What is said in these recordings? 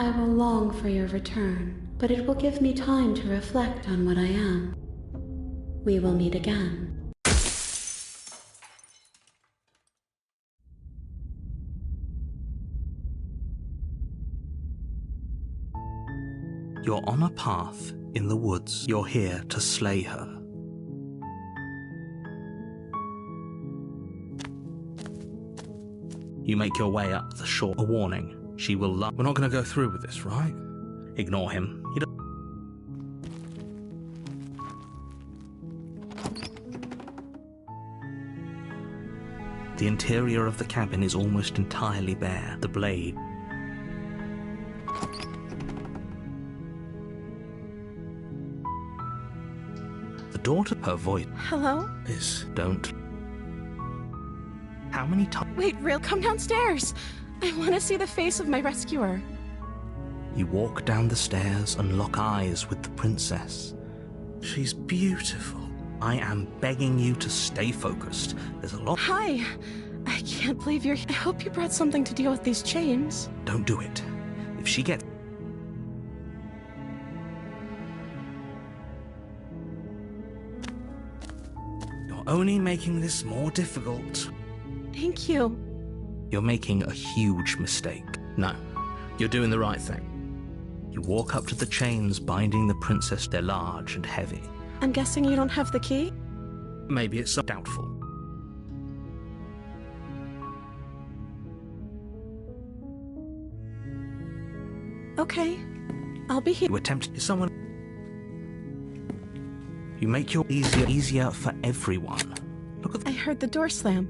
I will long for your return, but it will give me time to reflect on what I am. We will meet again. You're on a path in the woods. You're here to slay her. You make your way up the shore. A warning. She will lie. We're not going to go through with this, right? Ignore him. He doesn't. The interior of the cabin is almost entirely bare. The blade. The door to her voice. Hello? Don't. How many times? Wait, real, come downstairs. I want to see the face of my rescuer. You walk down the stairs and lock eyes with the princess. She's beautiful. I am begging you to stay focused. There's a lot. Hi. I can't believe you're here. I hope you brought something to deal with these chains. Don't do it. If she gets... You're only making this more difficult. Thank you. You're making a huge mistake. No, you're doing the right thing. You walk up to the chains binding the princess. They're large and heavy. I'm guessing you don't have the key? Maybe it's Doubtful. Okay. I'll be here. You attempt someone. You make your easier for everyone. Look at I heard the door slam.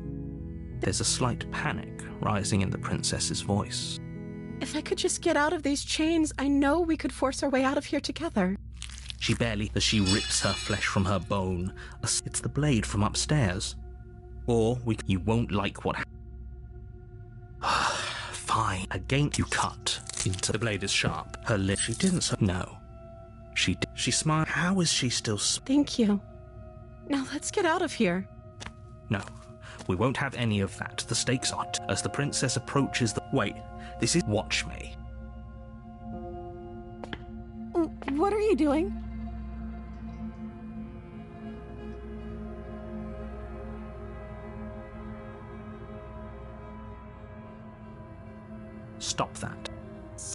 There's a slight panic rising in the princess's voice. If I could just get out of these chains, I know we could force our way out of here together. She barely, as she rips her flesh from her bone. It's the blade from upstairs. Or you won't like what Fine. Again, you cut into... the blade is sharp. Her lip. She didn't No. She did. She smiled. How is she still... Thank you. Now let's get out of here. No. We won't have any of that. The stakes are as the princess approaches the... Wait. This is... Watch me. What are you doing? Stop that.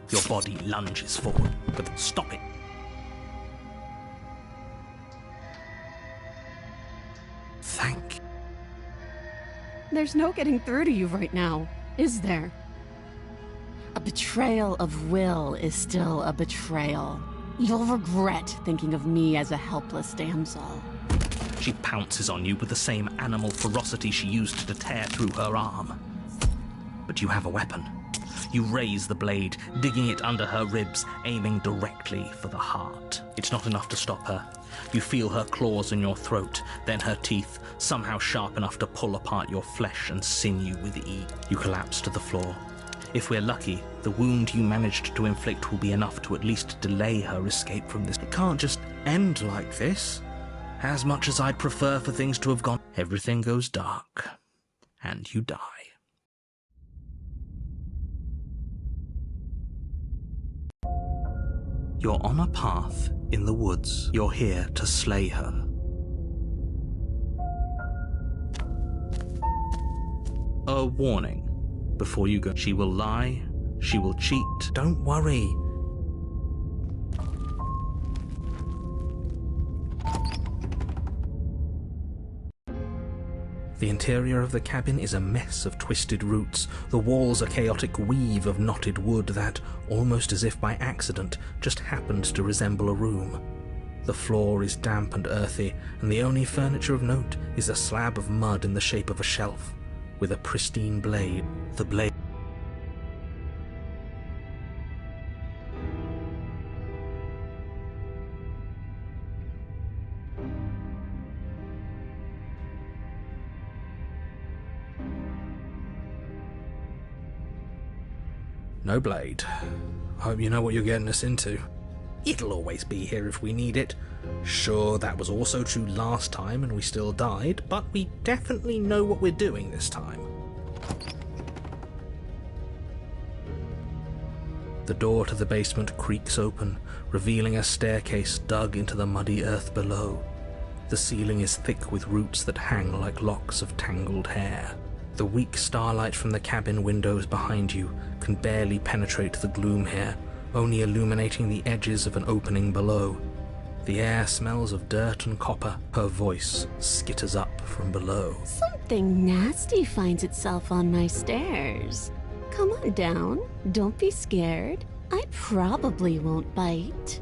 Your body lunges forward, but stop it. Thank you. There's no getting through to you right now, is there? A betrayal of will is still a betrayal. You'll regret thinking of me as a helpless damsel. She pounces on you with the same animal ferocity she used to tear through her arm. But you have a weapon. You raise the blade, digging it under her ribs, aiming directly for the heart. It's not enough to stop her. You feel her claws in your throat, then her teeth, somehow sharp enough to pull apart your flesh and sinew with ease. You collapse to the floor. If we're lucky, the wound you managed to inflict will be enough to at least delay her escape from this. It can't just end like this. As much as I'd prefer for things to have gone, everything goes dark, and you die. You're on a path in the woods. You're here to slay her. A warning. Before you go, she will lie, she will cheat. Don't worry. The interior of the cabin is a mess of twisted roots. The walls a chaotic weave of knotted wood that, almost as if by accident, just happened to resemble a room. The floor is damp and earthy, and the only furniture of note is a slab of mud in the shape of a shelf, with a pristine blade. The blade... No blade. Hope you know what you're getting us into. It'll always be here if we need it. Sure, that was also true last time and we still died, but we definitely know what we're doing this time. The door to the basement creaks open, revealing a staircase dug into the muddy earth below. The ceiling is thick with roots that hang like locks of tangled hair. The weak starlight from the cabin windows behind you can barely penetrate the gloom here, only illuminating the edges of an opening below. The air smells of dirt and copper. Her voice skitters up from below. Something nasty finds itself on my stairs. Come on down. Don't be scared. I probably won't bite.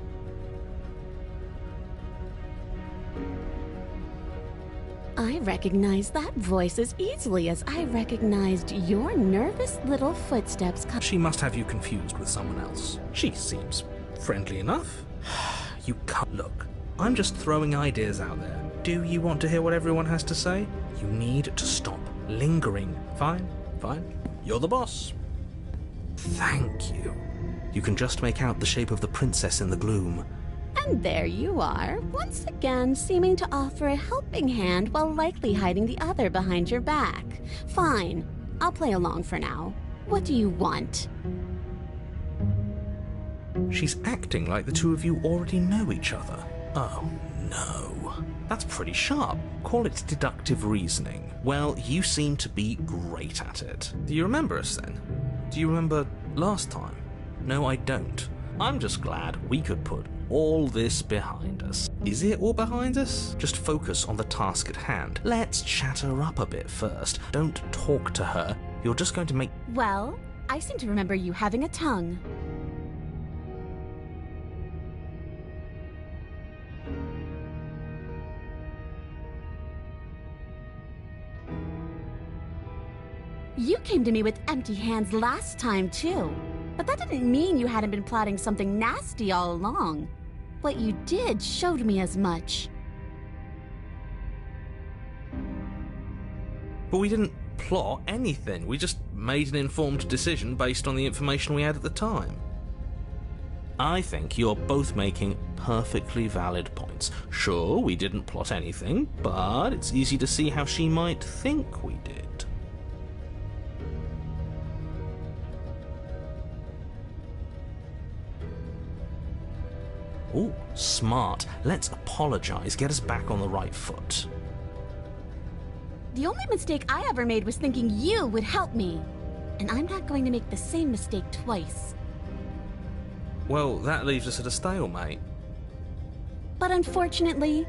I recognize that voice as easily as I recognized your nervous little footsteps. She must have you confused with someone else. She seems friendly enough. You can't look. I'm just throwing ideas out there. Do you want to hear what everyone has to say? You need to stop lingering. Fine, fine. You're the boss. Thank you. You can just make out the shape of the princess in the gloom. And there you are, once again seeming to offer a helping hand while likely hiding the other behind your back. Fine, I'll play along for now. What do you want? She's acting like the two of you already know each other. Oh, no. That's pretty sharp. Call it deductive reasoning. Well, you seem to be great at it. Do you remember us then? Do you remember last time? No, I don't. I'm just glad we could put all this behind us. Is it all behind us? Just focus on the task at hand. Let's chat her up a bit first. Don't talk to her. You're just going to make... Well, I seem to remember you having a tongue. You came to me with empty hands last time, too. But that didn't mean you hadn't been plotting something nasty all along. What you did showed me as much. But we didn't plot anything. We just made an informed decision based on the information we had at the time. I think you're both making perfectly valid points. Sure, we didn't plot anything, but it's easy to see how she might think we did. Ooh, smart. Let's apologize, get us back on the right foot. The only mistake I ever made was thinking you would help me. And I'm not going to make the same mistake twice. Well, that leaves us at a stalemate. But unfortunately,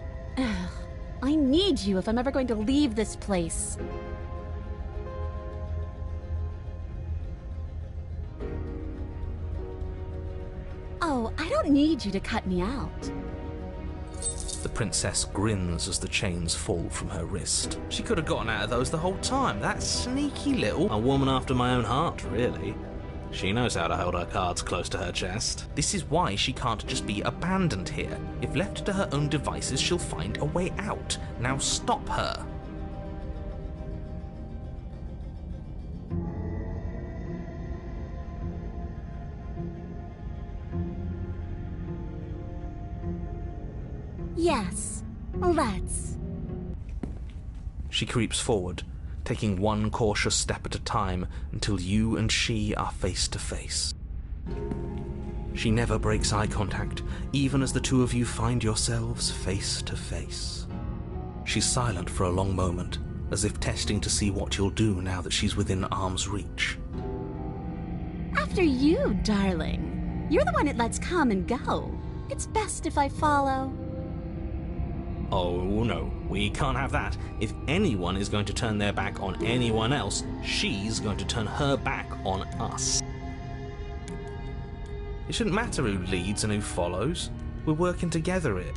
I need you if I'm ever going to leave this place. Oh, I don't need you to cut me out. The princess grins as the chains fall from her wrist. She could have gotten out of those the whole time. That sneaky little... A woman after my own heart, really. She knows how to hold her cards close to her chest. This is why she can't just be abandoned here. If left to her own devices, she'll find a way out. Now stop her. Yes, let's. She creeps forward, taking one cautious step at a time until you and she are face to face. She never breaks eye contact, even as the two of you find yourselves face to face. She's silent for a long moment, as if testing to see what you'll do now that she's within arm's reach. After you, darling. You're the one it lets come and go. It's best if I follow. Oh no, we can't have that. If anyone is going to turn their back on anyone else, she's going to turn her back on us. It shouldn't matter who leads and who follows. We're working together here.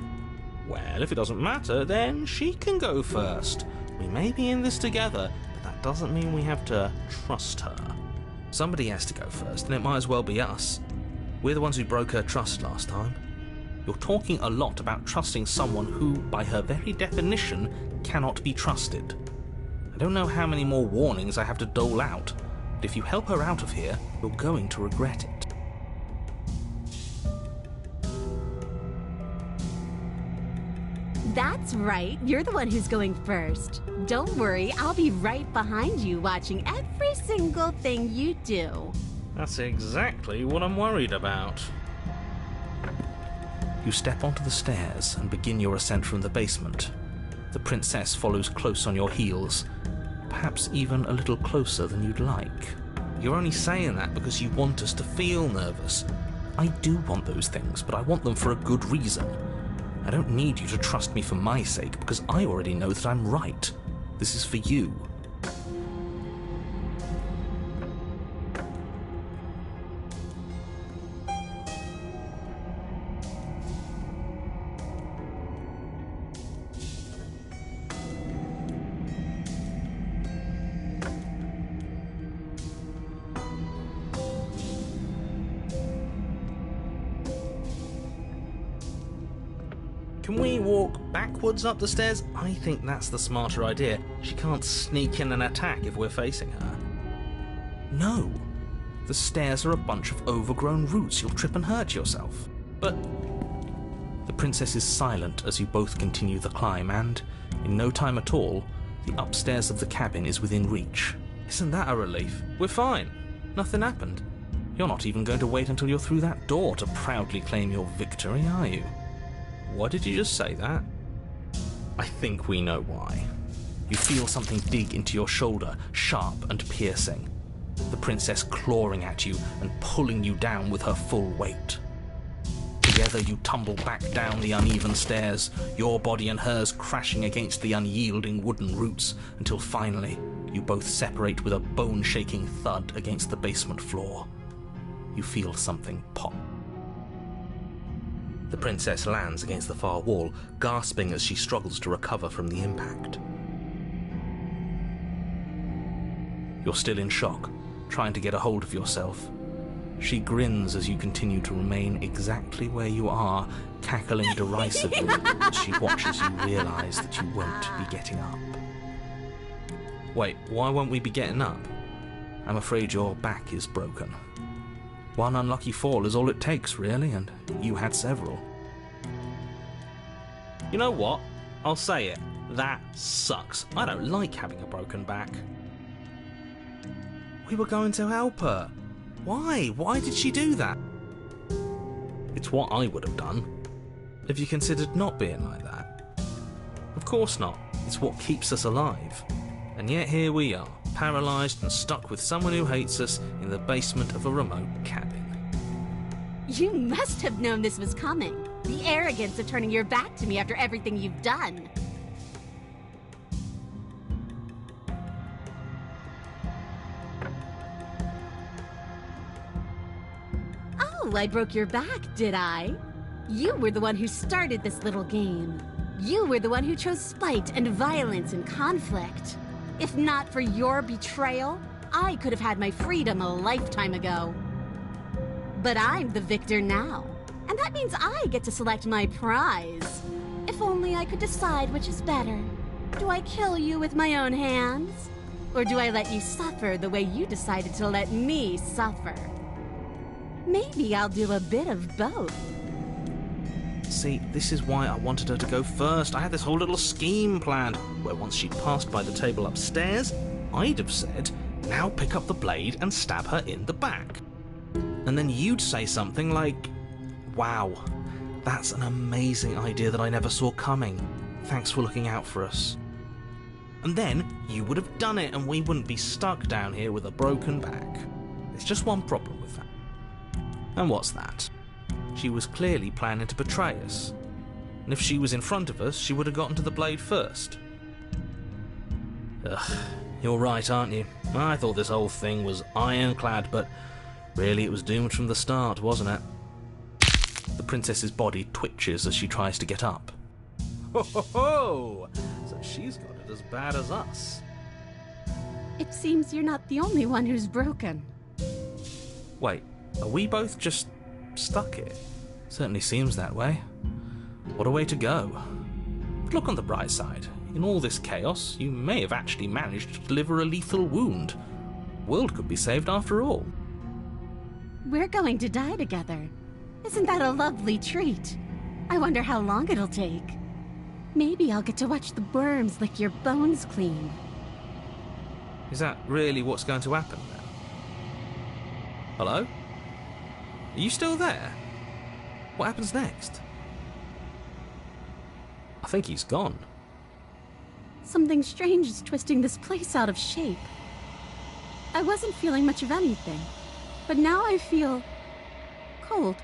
Well, if it doesn't matter, then she can go first. We may be in this together, but that doesn't mean we have to trust her. Somebody has to go first, and it might as well be us. We're the ones who broke her trust last time. You're talking a lot about trusting someone who, by her very definition, cannot be trusted. I don't know how many more warnings I have to dole out, but if you help her out of here, you're going to regret it. That's right, you're the one who's going first. Don't worry, I'll be right behind you watching every single thing you do. That's exactly what I'm worried about. You step onto the stairs and begin your ascent from the basement. The princess follows close on your heels, perhaps even a little closer than you'd like. You're only saying that because you want us to feel nervous. I do want those things, but I want them for a good reason. I don't need you to trust me for my sake, because I already know that I'm right. This is for you. Can we walk backwards up the stairs? I think that's the smarter idea. She can't sneak in and attack if we're facing her. No. The stairs are a bunch of overgrown roots. You'll trip and hurt yourself. But the princess is silent as you both continue the climb, and in no time at all, the upstairs of the cabin is within reach. Isn't that a relief? We're fine. Nothing happened. You're not even going to wait until you're through that door to proudly claim your victory, are you? Why did you just say that? I think we know why. You feel something dig into your shoulder, sharp and piercing. The princess clawing at you and pulling you down with her full weight. Together you tumble back down the uneven stairs, your body and hers crashing against the unyielding wooden roots, until finally you both separate with a bone-shaking thud against the basement floor. You feel something pop. The princess lands against the far wall, gasping as she struggles to recover from the impact. You're still in shock, trying to get a hold of yourself. She grins as you continue to remain exactly where you are, cackling derisively as she watches you realise that you won't be getting up. Wait, why won't we be getting up? I'm afraid your back is broken. One unlucky fall is all it takes, really, and you had several. You know what? I'll say it. That sucks. I don't like having a broken back. We were going to help her. Why? Why did she do that? It's what I would have done. Have you considered not being like that? Of course not. It's what keeps us alive. And yet here we are, paralysed and stuck with someone who hates us in the basement of a remote cabin. You must have known this was coming. The arrogance of turning your back to me after everything you've done. Oh, I broke your back, did I? You were the one who started this little game. You were the one who chose spite and violence and conflict. If not for your betrayal, I could have had my freedom a lifetime ago. But I'm the victor now, and that means I get to select my prize. If only I could decide which is better. Do I kill you with my own hands? Or do I let you suffer the way you decided to let me suffer? Maybe I'll do a bit of both. See, this is why I wanted her to go first. I had this whole little scheme planned, where once she'd passed by the table upstairs, I'd have said, now pick up the blade and stab her in the back. And then you'd say something like, wow, that's an amazing idea that I never saw coming. Thanks for looking out for us. And then you would have done it and we wouldn't be stuck down here with a broken back. There's just one problem with that. And what's that? She was clearly planning to betray us. And if she was in front of us, she would have gotten to the blade first. Ugh, you're right, aren't you? I thought this whole thing was ironclad, but really it was doomed from the start, wasn't it? The princess's body twitches as she tries to get up. Ho ho ho! So she's got it as bad as us. It seems you're not the only one who's broken. Wait, are we both just stuck here? Certainly seems that way. What a way to go. But look on the bright side. In all this chaos, you may have actually managed to deliver a lethal wound. The world could be saved after all. We're going to die together. Isn't that a lovely treat? I wonder how long it'll take. Maybe I'll get to watch the worms lick your bones clean. Is that really what's going to happen then? Hello? Are you still there? What happens next? I think he's gone. Something strange is twisting this place out of shape. I wasn't feeling much of anything, but now I feel cold.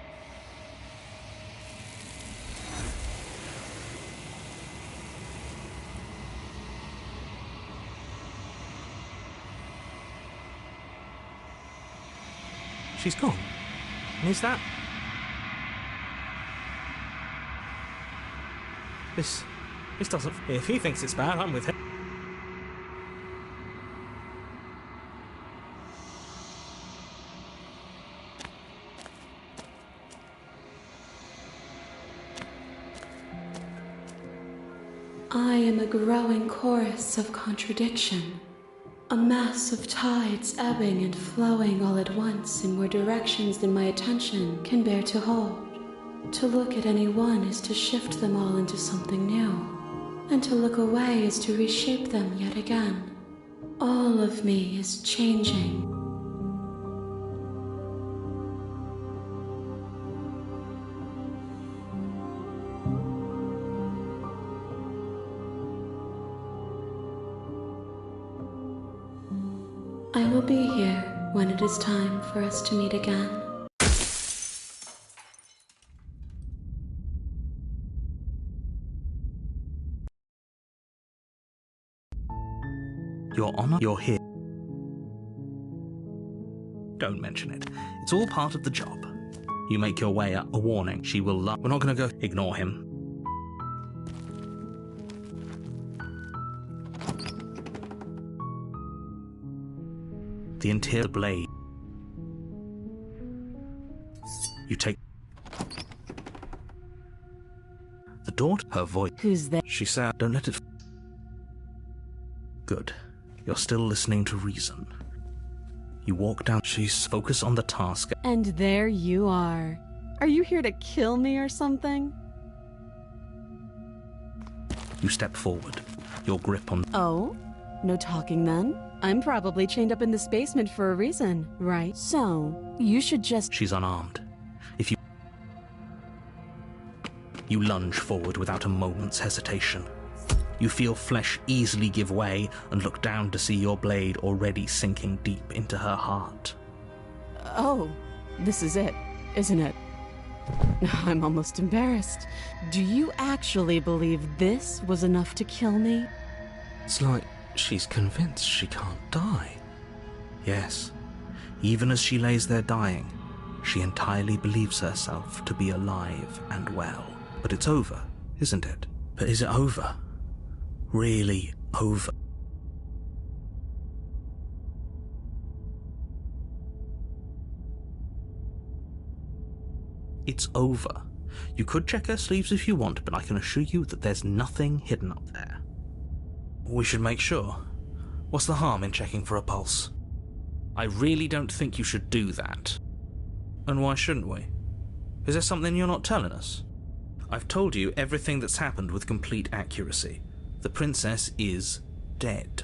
She's gone. And is that... This doesn't... If he thinks it's bad, I'm with him. I am a growing chorus of contradiction. A mass of tides ebbing and flowing all at once in more directions than my attention can bear to hold. To look at any one is to shift them all into something new, and to look away is to reshape them yet again. All of me is changing. I will be here when it is time for us to meet again. Your Honor, you're here. Don't mention it. It's all part of the job. You make your way up. A warning. She will love. We're not going to go. Ignore him. The interior blade. You take the door. Her voice. Who's there? She said, "Don't let it." Good. You're still listening to reason. You walk down. She's focus on the task. And there you are. Are you here to kill me or something? You step forward. Your grip on. Oh? No talking then? I'm probably chained up in this basement for a reason, right? So, you should just... She's unarmed. If you... You lunge forward without a moment's hesitation. You feel flesh easily give way and look down to see your blade already sinking deep into her heart. Oh, this is it, isn't it? I'm almost embarrassed. Do you actually believe this was enough to kill me? It's like she's convinced she can't die. Yes. Even as she lays there dying, she entirely believes herself to be alive and well. But it's over, isn't it? But is it over? Really over? It's over. You could check her sleeves if you want, but I can assure you that there's nothing hidden up there. We should make sure. What's the harm in checking for a pulse? I really don't think you should do that. And why shouldn't we? Is there something you're not telling us? I've told you everything that's happened with complete accuracy. The princess is dead.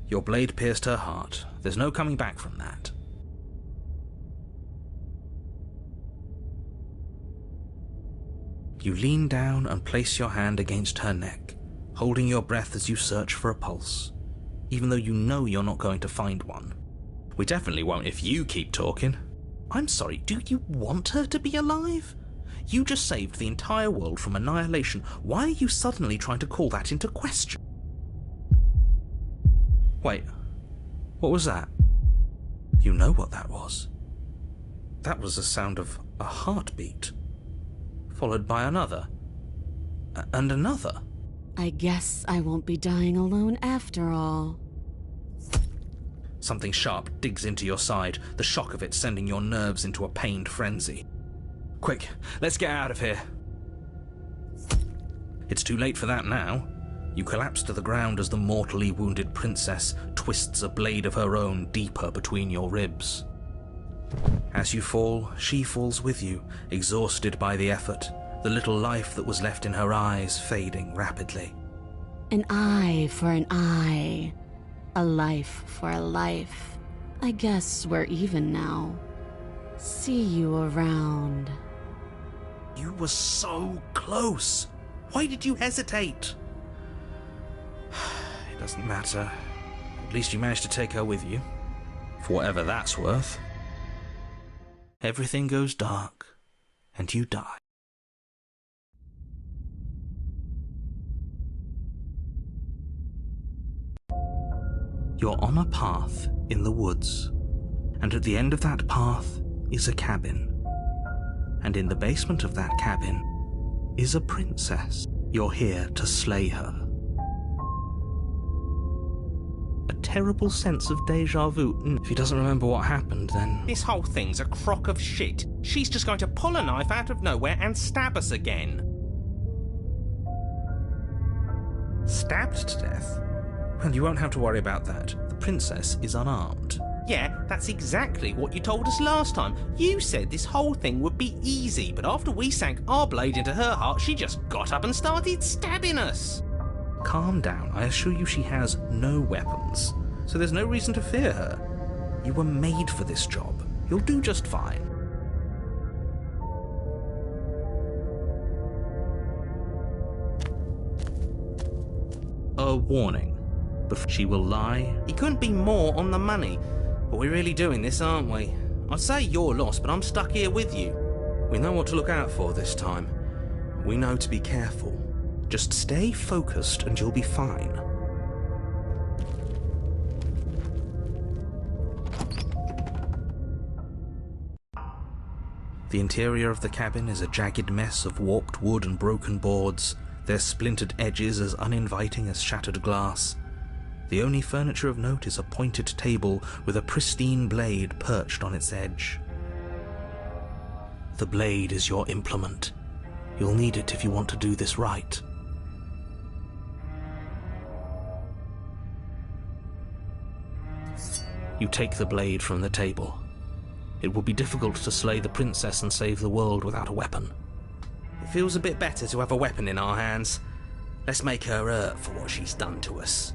Your blade pierced her heart. There's no coming back from that. You lean down and place your hand against her neck, holding your breath as you search for a pulse, even though you know you're not going to find one. We definitely won't if you keep talking. I'm sorry, do you want her to be alive? You just saved the entire world from annihilation. Why are you suddenly trying to call that into question? Wait, what was that? You know what that was. That was the sound of a heartbeat, followed by another, and another. I guess I won't be dying alone after all. Something sharp digs into your side, the shock of it sending your nerves into a pained frenzy. Quick, let's get out of here. It's too late for that now. You collapse to the ground as the mortally wounded princess twists a blade of her own deeper between your ribs. As you fall, she falls with you, exhausted by the effort, the little life that was left in her eyes fading rapidly. An eye for an eye. A life for a life. I guess we're even now. See you around. You were so close. Why did you hesitate? It doesn't matter. At least you managed to take her with you. For whatever that's worth. Everything goes dark, and you die. You're on a path in the woods, and at the end of that path is a cabin. And in the basement of that cabin is a princess. You're here to slay her. A terrible sense of déjà vu. If he doesn't remember what happened, then... This whole thing's a crock of shit. She's just going to pull a knife out of nowhere and stab us again. Stabbed to death? Well, you won't have to worry about that. The princess is unarmed. Yeah, that's exactly what you told us last time. You said this whole thing would be easy, but after we sank our blade into her heart, she just got up and started stabbing us. Calm down. I assure you she has no weapons, so there's no reason to fear her. You were made for this job. You'll do just fine. A warning. She will lie. He couldn't be more on the money. But we're really doing this, aren't we? I'd say you're lost, but I'm stuck here with you. We know what to look out for this time. We know to be careful. Just stay focused and you'll be fine. The interior of the cabin is a jagged mess of warped wood and broken boards, their splintered edges as uninviting as shattered glass. The only furniture of note is a pointed table with a pristine blade perched on its edge. The blade is your implement. You'll need it if you want to do this right. You take the blade from the table. It will be difficult to slay the princess and save the world without a weapon. It feels a bit better to have a weapon in our hands. Let's make her hurt for what she's done to us.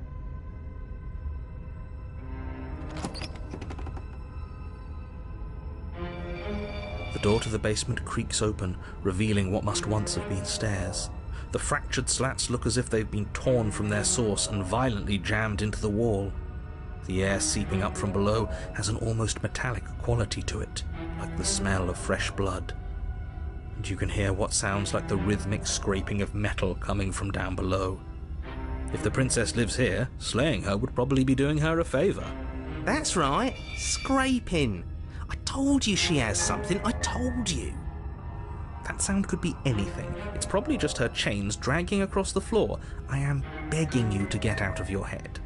The door to the basement creaks open, revealing what must once have been stairs. The fractured slats look as if they've been torn from their source and violently jammed into the wall. The air seeping up from below has an almost metallic quality to it, like the smell of fresh blood. And you can hear what sounds like the rhythmic scraping of metal coming from down below. If the princess lives here, slaying her would probably be doing her a favour. That's right, scraping. I told you she has something, I told you. That sound could be anything. It's probably just her chains dragging across the floor. I am begging you to get out of your head.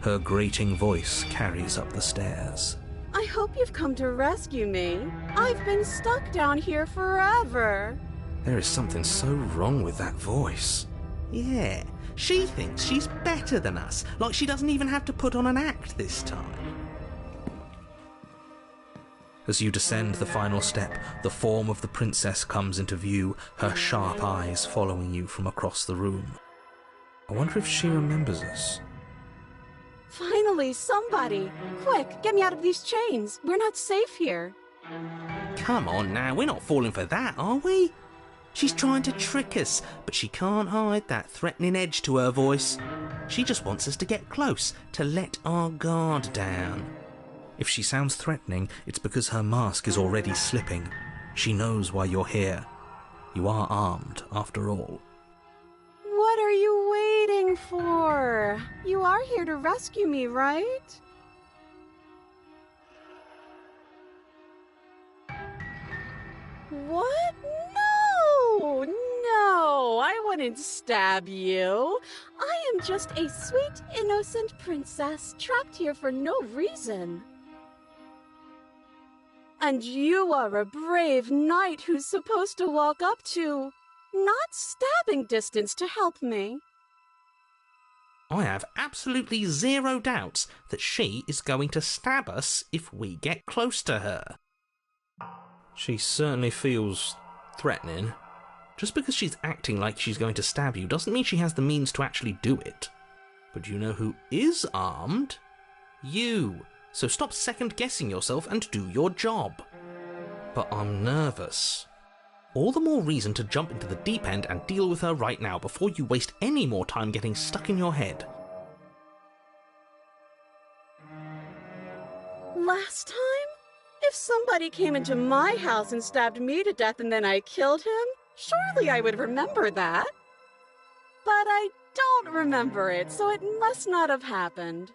Her grating voice carries up the stairs. I hope you've come to rescue me. I've been stuck down here forever. There is something so wrong with that voice. Yeah, she thinks she's better than us, like she doesn't even have to put on an act this time. As you descend the final step, the form of the princess comes into view, her sharp eyes following you from across the room. I wonder if she remembers us. Finally, somebody! Quick, get me out of these chains. We're not safe here. Come on now, we're not falling for that, are we? She's trying to trick us, but she can't hide that threatening edge to her voice. She just wants us to get close, to let our guard down. If she sounds threatening, it's because her mask is already slipping. She knows why you're here. You are armed, after all. What are you waiting for? You are here to rescue me, right? What? No, I wouldn't stab you. I am just a sweet, innocent princess trapped here for no reason. And you are a brave knight who's supposed to walk up to, not stabbing distance to help me. I have absolutely zero doubts that she is going to stab us if we get close to her. She certainly feels threatening. Just because she's acting like she's going to stab you doesn't mean she has the means to actually do it. But you know who is armed? You. So stop second-guessing yourself and do your job. but I'm nervous. All the more reason to jump into the deep end and deal with her right now before you waste any more time getting stuck in your head. Last time? If somebody came into my house and stabbed me to death and then I killed him, surely I would remember that. But I don't remember it, so it must not have happened.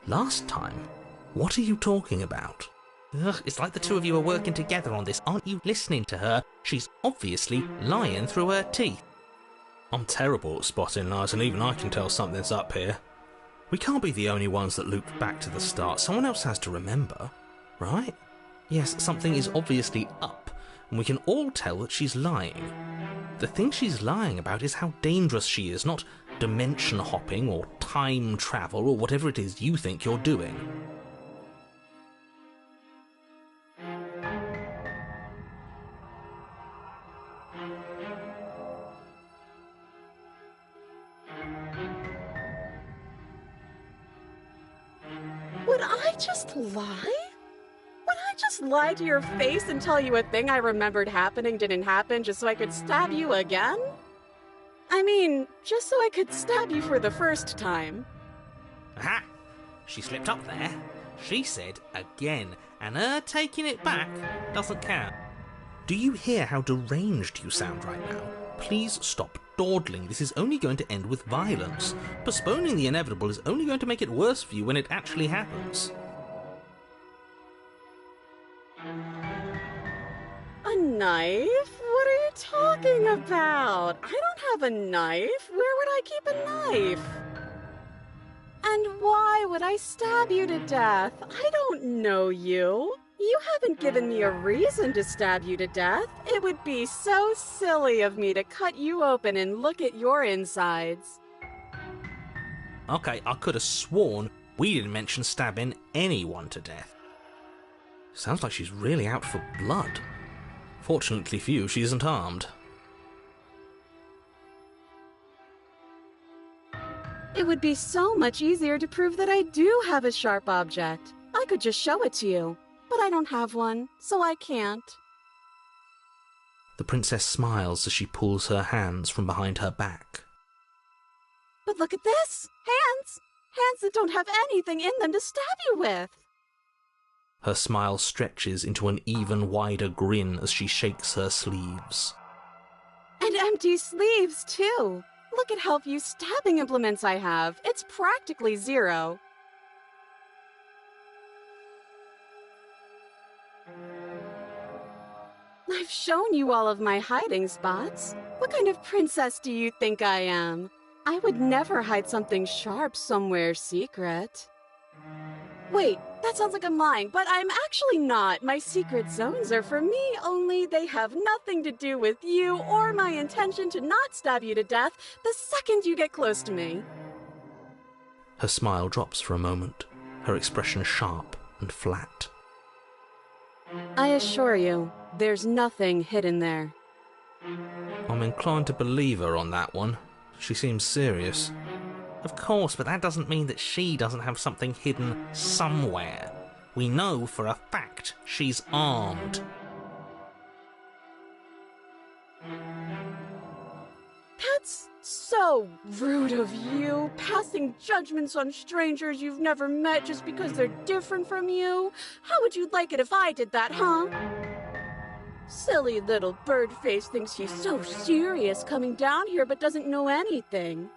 Last time? What are you talking about? Ugh, it's like the two of you are working together on this. Aren't you listening to her? She's obviously lying through her teeth. I'm terrible at spotting lies, and even I can tell something's up here. We can't be the only ones that looped back to the start. Someone else has to remember, right? Yes, something is obviously up, and we can all tell that she's lying. The thing she's lying about is how dangerous she is, not dimension hopping or time travel or whatever it is you think you're doing. Would I just lie? Would I just lie to your face and tell you a thing I remembered happening didn't happen just so I could stab you again? I mean, just so I could stab you for the first time. Aha! She slipped up there. She said again, and her taking it back doesn't count. Do you hear how deranged you sound right now? Please stop dawdling. This is only going to end with violence. Postponing the inevitable is only going to make it worse for you when it actually happens. A knife? What are you talking about? I don't have a knife. Where would I keep a knife? And why would I stab you to death? I don't know you. You haven't given me a reason to stab you to death. It would be so silly of me to cut you open and look at your insides. Okay, I could have sworn we didn't mention stabbing anyone to death. Sounds like she's really out for blood. Fortunately for you, she isn't armed. It would be so much easier to prove that I do have a sharp object. I could just show it to you. But I don't have one, so I can't. The princess smiles as she pulls her hands from behind her back. But look at this! Hands! Hands that don't have anything in them to stab you with! Her smile stretches into an even wider grin as she shakes her sleeves. And empty sleeves, too! Look at how few stabbing implements I have. It's practically zero. I've shown you all of my hiding spots. What kind of princess do you think I am? I would never hide something sharp somewhere secret. Wait, that sounds like I'm lying, but I'm actually not. My secret zones are for me, only they have nothing to do with you or my intention to not stab you to death the second you get close to me. Her smile drops for a moment, her expression sharp and flat. I assure you, there's nothing hidden there. I'm inclined to believe her on that one. She seems serious. Of course, but that doesn't mean that she doesn't have something hidden somewhere. We know for a fact she's armed. That's so rude of you, passing judgments on strangers you've never met just because they're different from you. How would you like it if I did that, huh? Silly little bird-face thinks he's so serious coming down here but doesn't know anything.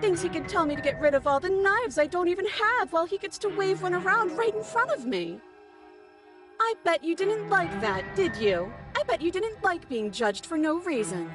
Thinks he can tell me to get rid of all the knives I don't even have while he gets to wave one around right in front of me. I bet you didn't like that, did you? I bet you didn't like being judged for no reason.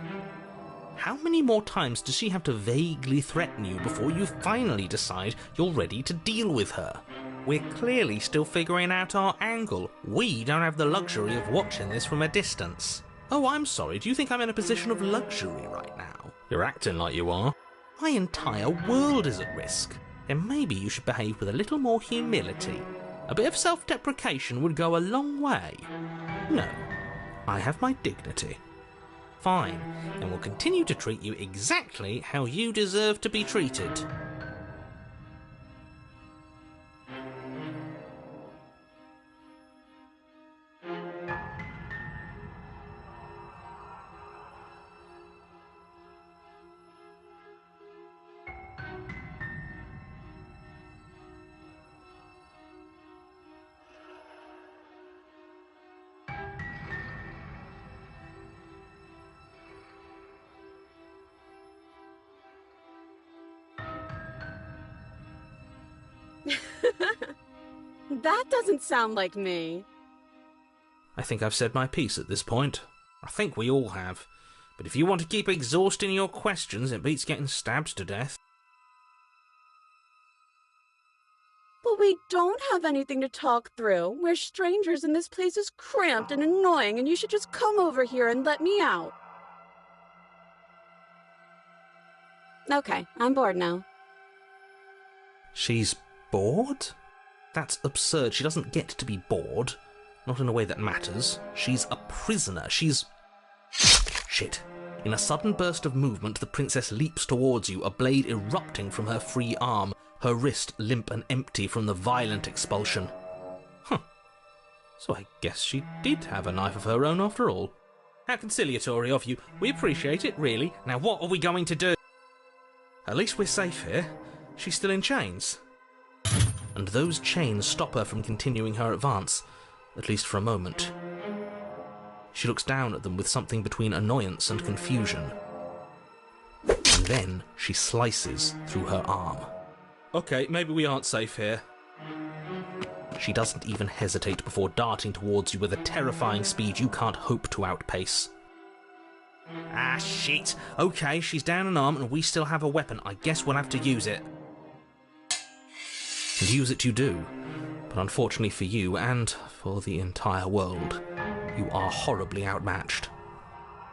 How many more times does she have to vaguely threaten you before you finally decide you're ready to deal with her? We're clearly still figuring out our angle. We don't have the luxury of watching this from a distance. Oh, I'm sorry. Do you think I'm in a position of luxury right now? You're acting like you are. My entire world is at risk. Then maybe you should behave with a little more humility. A bit of self-deprecation would go a long way. No, I have my dignity. Fine, and we'll continue to treat you exactly how you deserve to be treated. That doesn't sound like me. I think I've said my piece at this point. I think we all have. But if you want to keep exhausting your questions, it beats getting stabbed to death. But we don't have anything to talk through. We're strangers and this place is cramped and annoying and you should just come over here and let me out. Okay, I'm bored now. She's bored? That's absurd. She doesn't get to be bored. Not in a way that matters. She's a prisoner. She's... Shit. In a sudden burst of movement, the princess leaps towards you, a blade erupting from her free arm, her wrist limp and empty from the violent expulsion. Huh. So I guess she did have a knife of her own after all. How conciliatory of you. We appreciate it, really. Now what are we going to do? At least we're safe here. She's still in chains. And those chains stop her from continuing her advance, at least for a moment. She looks down at them with something between annoyance and confusion. And then she slices through her arm. Okay, maybe we aren't safe here. She doesn't even hesitate before darting towards you with a terrifying speed you can't hope to outpace. Ah, shit. Okay, she's down an arm and we still have a weapon. I guess we'll have to use it. And use it you do. But unfortunately for you, and for the entire world, you are horribly outmatched.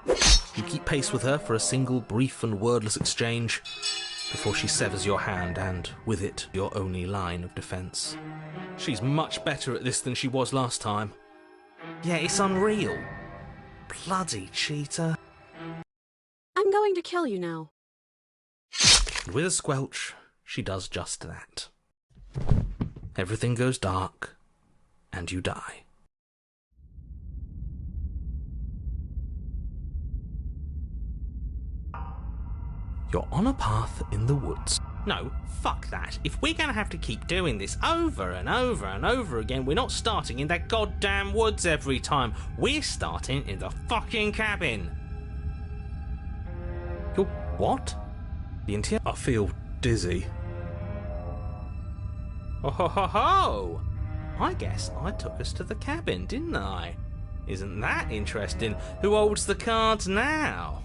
You keep pace with her for a single brief and wordless exchange before she severs your hand and, with it, your only line of defence. She's much better at this than she was last time. Yeah, it's unreal. Bloody cheater. I'm going to kill you now. And with a squelch, she does just that. Everything goes dark, and you die. You're on a path in the woods. No, fuck that. If we're gonna have to keep doing this over and over and over again, we're not starting in that goddamn woods every time. We're starting in the fucking cabin. You're what? The interior? I feel dizzy. Oh ho ho ho! I guess I took us to the cabin, didn't I? Isn't that interesting? Who holds the cards now?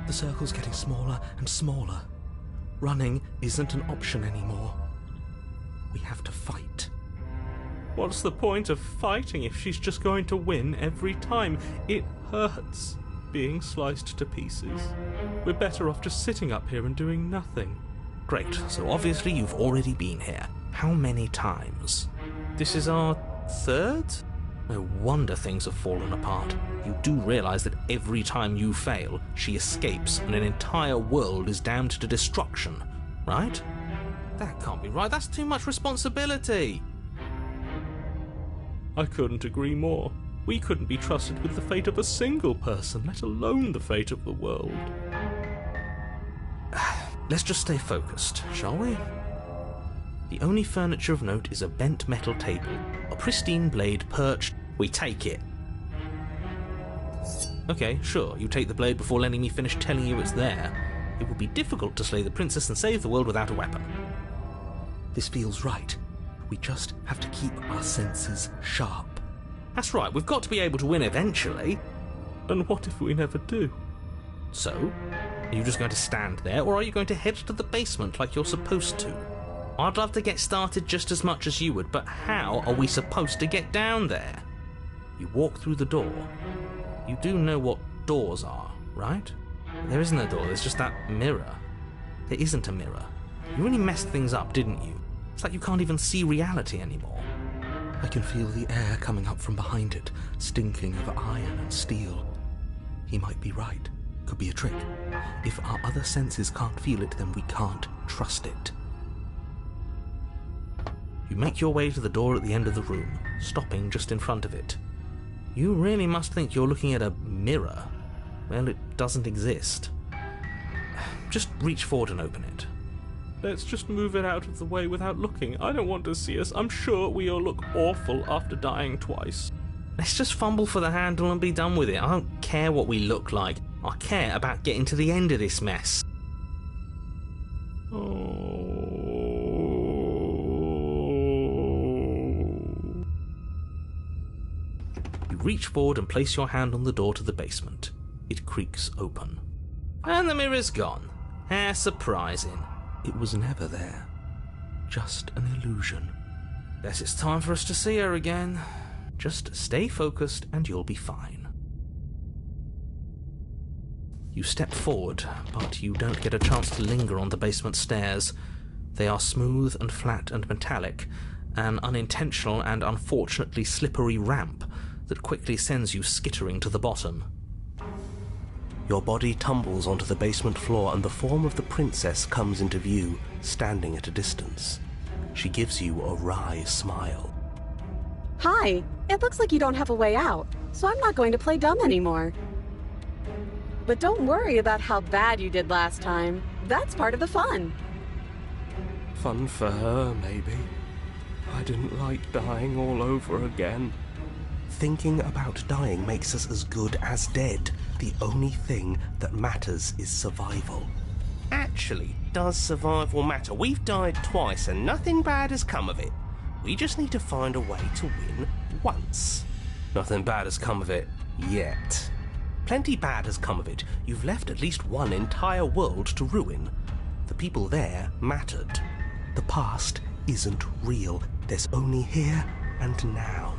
The circle's getting smaller and smaller. Running isn't an option anymore. We have to fight. What's the point of fighting if she's just going to win every time? It hurts being sliced to pieces. We're better off just sitting up here and doing nothing. Great, so obviously you've already been here. How many times? This is our third? No wonder things have fallen apart. You do realise that every time you fail, she escapes and an entire world is damned to destruction, right? That can't be right. That's too much responsibility. I couldn't agree more. We couldn't be trusted with the fate of a single person, let alone the fate of the world. Let's just stay focused, shall we? The only furniture of note is a bent metal table, a pristine blade perched. We take it. Okay, sure, you take the blade before letting me finish telling you it's there. It would be difficult to slay the princess and save the world without a weapon. This feels right. We just have to keep our senses sharp. That's right, we've got to be able to win eventually. And what if we never do? So, are you just going to stand there, or are you going to head to the basement like you're supposed to? I'd love to get started just as much as you would, but how are we supposed to get down there? You walk through the door. You do know what doors are, right? There isn't a door, there's just that mirror. There isn't a mirror. You really messed things up, didn't you? It's like you can't even see reality anymore. I can feel the air coming up from behind it, stinking of iron and steel. He might be right. Could be a trick. If our other senses can't feel it, then we can't trust it. You make your way to the door at the end of the room, stopping just in front of it. You really must think you're looking at a mirror. Well, it doesn't exist. Just reach forward and open it. Let's just move it out of the way without looking. I don't want to see us. I'm sure we all look awful after dying twice. Let's just fumble for the handle and be done with it. I don't care what we look like. I care about getting to the end of this mess. Oh. reach forward and place your hand on the door to the basement. It creaks open. And the mirror's gone. How surprising. It was never there. Just an illusion. Guess it's time for us to see her again. Just stay focused and you'll be fine. You step forward, but you don't get a chance to linger on the basement stairs. They are smooth and flat and metallic, an unintentional and unfortunately slippery ramp that quickly sends you skittering to the bottom. Your body tumbles onto the basement floor and the form of the princess comes into view, standing at a distance. She gives you a wry smile. Hi, it looks like you don't have a way out, so I'm not going to play dumb anymore. But don't worry about how bad you did last time. That's part of the fun. Fun for her, maybe. I didn't like dying all over again. Thinking about dying makes us as good as dead. The only thing that matters is survival. Actually, does survival matter? We've died twice and nothing bad has come of it. We just need to find a way to win once. Nothing bad has come of it yet. Plenty bad has come of it. You've left at least one entire world to ruin. The people there mattered. The past isn't real. There's only here and now.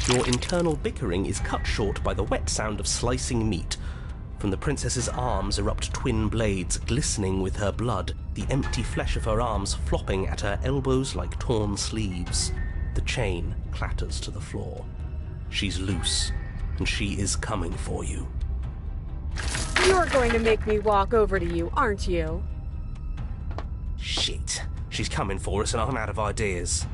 Your internal bickering is cut short by the wet sound of slicing meat. From the princess's arms erupt twin blades, glistening with her blood, the empty flesh of her arms flopping at her elbows like torn sleeves. The chain clatters to the floor. She's loose, and she is coming for you. You're going to make me walk over to you, aren't you? Shit. She's coming for us and I'm out of ideas.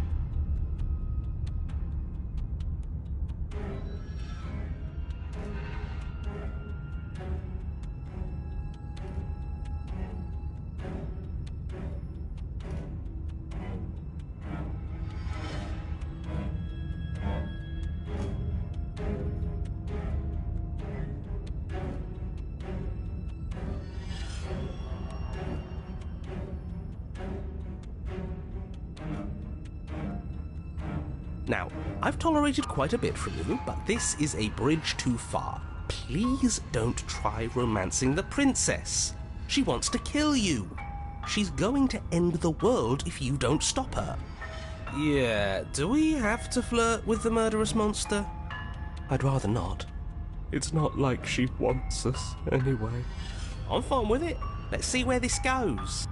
Now, I've tolerated quite a bit from you, but this is a bridge too far. Please don't try romancing the princess. She wants to kill you. She's going to end the world if you don't stop her. Yeah, do we have to flirt with the murderous monster? I'd rather not. It's not like she wants us, anyway. I'm fine with it. Let's see where this goes.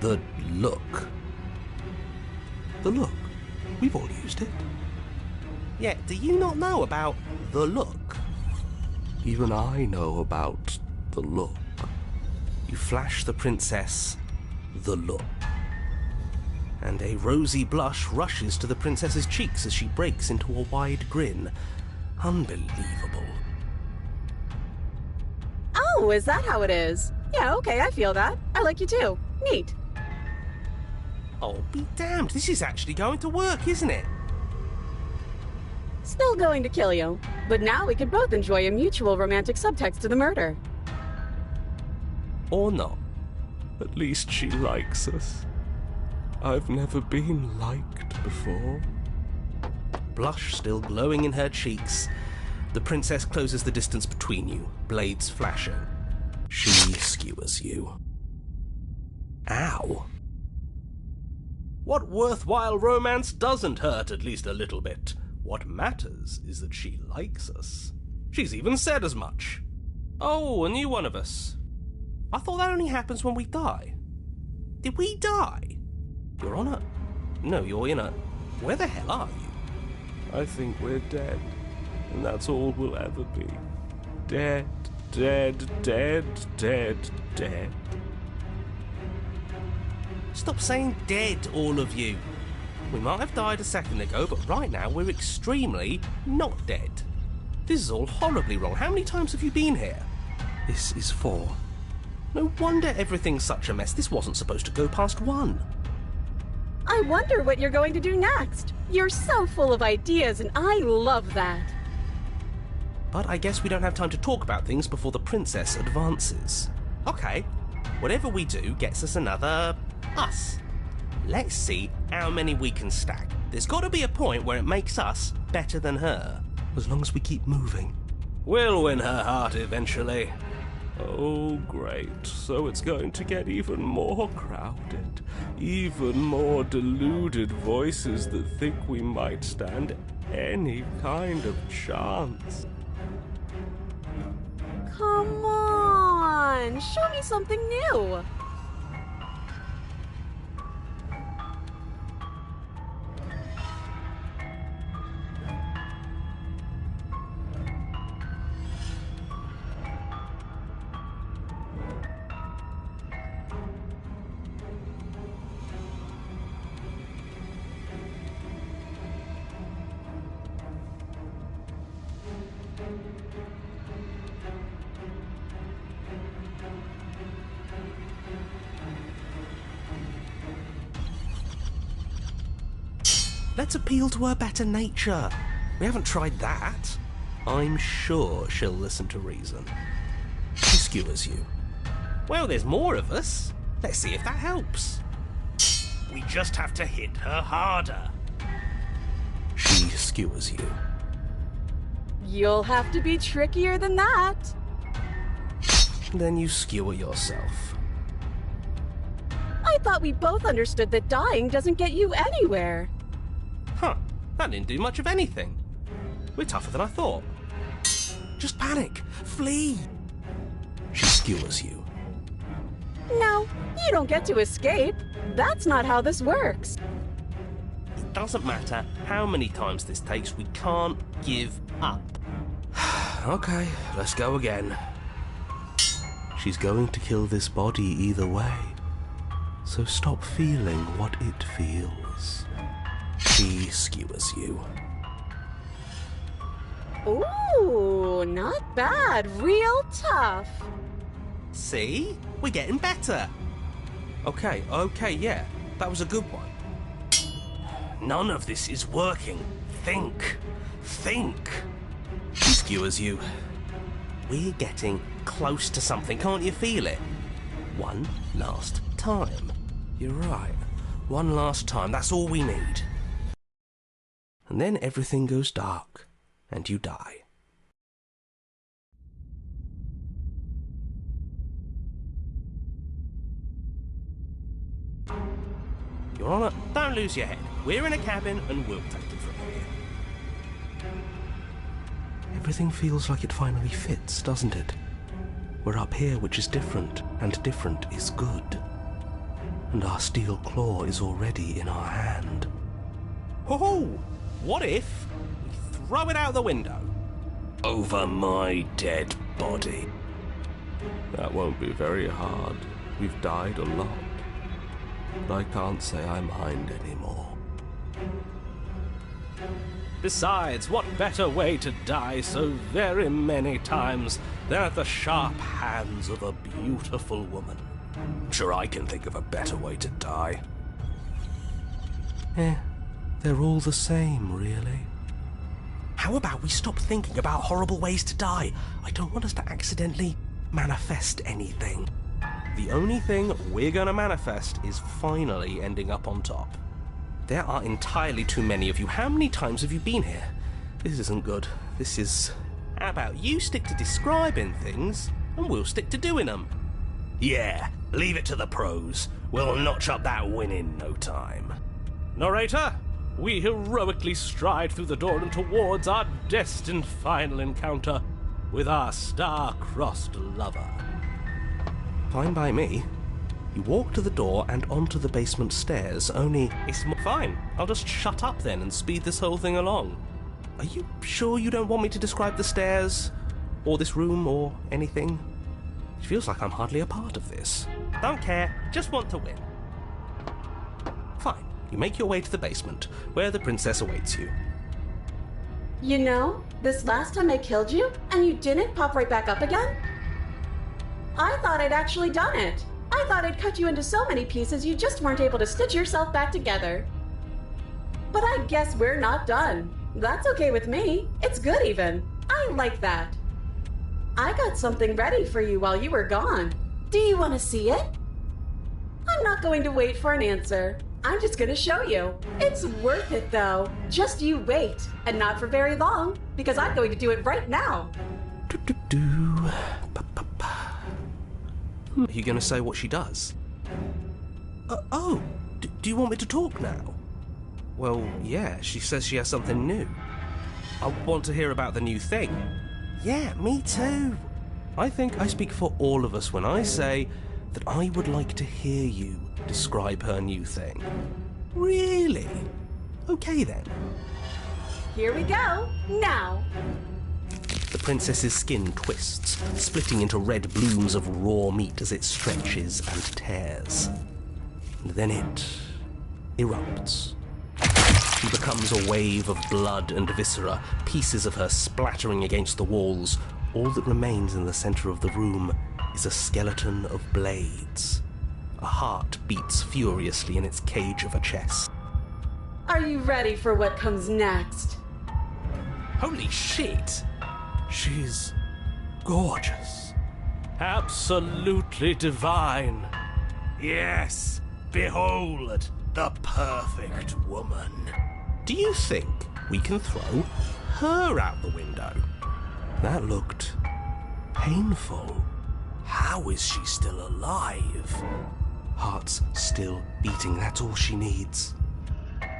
The look. The look. We've all used it. Yeah, do you not know about the look? Even I know about the look. You flash the princess the look. And a rosy blush rushes to the princess's cheeks as she breaks into a wide grin. Unbelievable. Oh, is that how it is? Yeah, okay, I feel that. I like you too. Neat. Oh, be damned, this is actually going to work, isn't it? Still going to kill you, but now we could both enjoy a mutual romantic subtext to the murder. Or not. At least she likes us. I've never been liked before. Blush still glowing in her cheeks, the princess closes the distance between you, blades flashing. She skewers you. Ow. What worthwhile romance doesn't hurt at least a little bit? What matters is that she likes us. She's even said as much. Oh, a new one of us. I thought that only happens when we die. Did we die? You're on a... No, you're in a... Where the hell are you? I think we're dead, and that's all we'll ever be. Dead, dead, dead, dead, dead. Stop saying dead, all of you. We might have died a second ago, but right now we're extremely not dead. This is all horribly wrong. How many times have you been here? This is 4. No wonder everything's such a mess. This wasn't supposed to go past 1. I wonder what you're going to do next. You're so full of ideas, and I love that. But I guess we don't have time to talk about things before the princess advances. Okay, whatever we do gets us another us. Let's see how many we can stack. There's got to be a point where it makes us better than her, as long as we keep moving. We'll win her heart eventually. Oh, great. So it's going to get even more crowded. Even more deluded voices that think we might stand any kind of chance. Come on, show me something new. Let's appeal to her better nature. We haven't tried that. I'm sure she'll listen to reason. She skewers you. Well, there's more of us. Let's see if that helps. We just have to hit her harder. She skewers you. You'll have to be trickier than that. Then you skewer yourself. I thought we both understood that dying doesn't get you anywhere. Huh, that didn't do much of anything. We're tougher than I thought. Just panic. Flee. She skewers you. No, you don't get to escape. That's not how this works. It doesn't matter how many times this takes, we can't give up. Okay, let's go again. She's going to kill this body either way, so stop feeling what it feels. She skewers you. Ooh, not bad. Real tough. See? We're getting better. Okay, yeah, that was a good one. None of this is working. Think. She skewers you. We're getting close to something, can't you feel it? One last time. You're right. One last time, that's all we need. And then everything goes dark, and you die. Your Honor, don't lose your head. We're in a cabin, and we'll take it from here. Everything feels like it finally fits, doesn't it? We're up here, which is different, and different is good. And our steel claw is already in our hand. Ho-ho! What if we throw it out the window? Over my dead body. That won't be very hard. We've died a lot. But I can't say I mind anymore. Besides, what better way to die so very many times than at the sharp hands of a beautiful woman? Sure, I can think of a better way to die. They're all the same, really. How about we stop thinking about horrible ways to die? I don't want us to accidentally manifest anything. The only thing we're gonna manifest is finally ending up on top. There are entirely too many of you. How many times have you been here? This isn't good. This is... How about you stick to describing things, and we'll stick to doing them? Yeah, leave it to the pros. We'll notch up that win in no time. Narrator, we heroically stride through the door and towards our destined final encounter with our star-crossed lover. Fine by me. You walk to the door and onto the basement stairs, only... It's fine. I'll just shut up then and speed this whole thing along. Are you sure you don't want me to describe the stairs? Or this room, or anything? It feels like I'm hardly a part of this. Don't care, just want to win. Fine. You make your way to the basement, where the princess awaits you. You know, this last time I killed you, and you didn't pop right back up again? I thought I'd actually done it. I thought I'd cut you into so many pieces you just weren't able to stitch yourself back together. But I guess we're not done. That's okay with me. It's good even. I like that. I got something ready for you while you were gone. Do you want to see it? I'm not going to wait for an answer. I'm just going to show you. It's worth it though. Just you wait. And not for very long, because I'm going to do it right now. Are you going to say what she does? Do you want me to talk now? Well, yeah, she says she has something new. I want to hear about the new thing. Yeah, me too. I think I speak for all of us when I say that I would like to hear you describe her new thing. Really? Okay then. Here we go. Now. The princess's skin twists, splitting into red blooms of raw meat as it stretches and tears. And then it erupts. She becomes a wave of blood and viscera, pieces of her splattering against the walls. All that remains in the center of the room is a skeleton of blades. A heart beats furiously in its cage of a chest. Are you ready for what comes next? Holy shit! She's gorgeous. Absolutely divine. Yes, behold, the perfect woman. Do you think we can throw her out the window? That looked painful. How is she still alive? Heart's still beating, that's all she needs.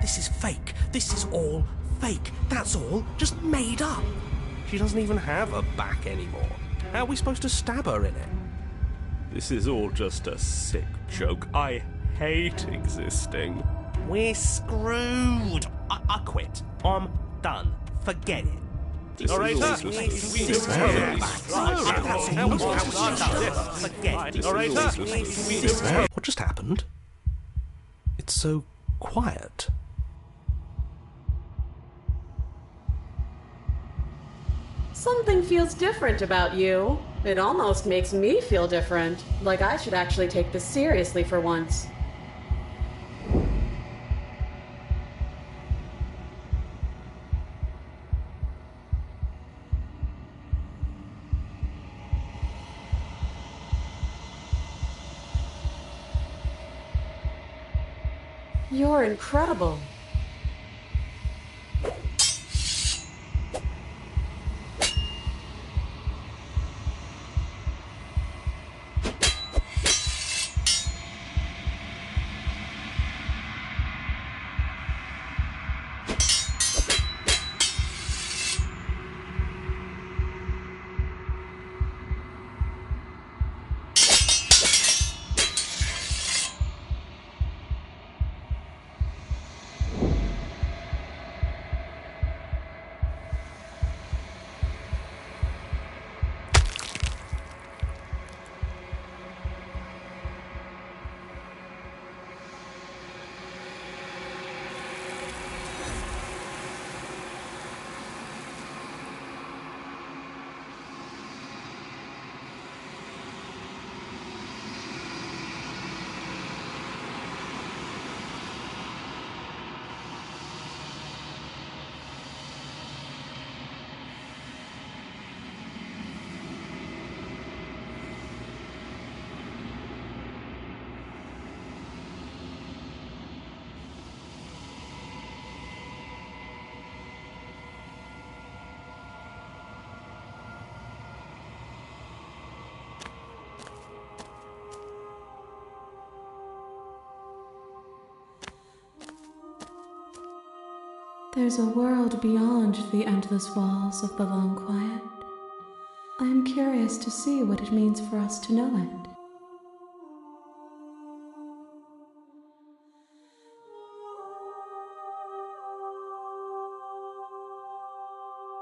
This is fake. This is all fake. That's all just made up. She doesn't even have a back anymore. How are we supposed to stab her in it? This is all just a sick joke. I hate existing. We're screwed. I quit. I'm done. Forget it. This All right, is all sir. just What just happened? It's so quiet. Something feels different about you. It almost makes me feel different. Like I should actually take this seriously for once. You're incredible. There's a world beyond the endless walls of the long quiet. I am curious to see what it means for us to know it.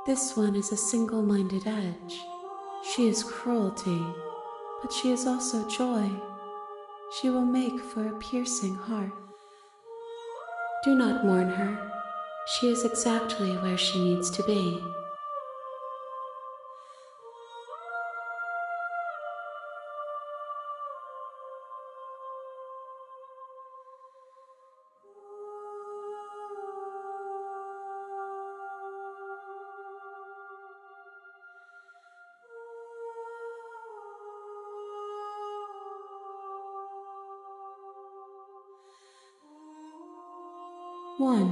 This one is a single-minded edge. She is cruelty, but she is also joy. She will make for a piercing heart. Do not mourn her. She is exactly where she needs to be. 1.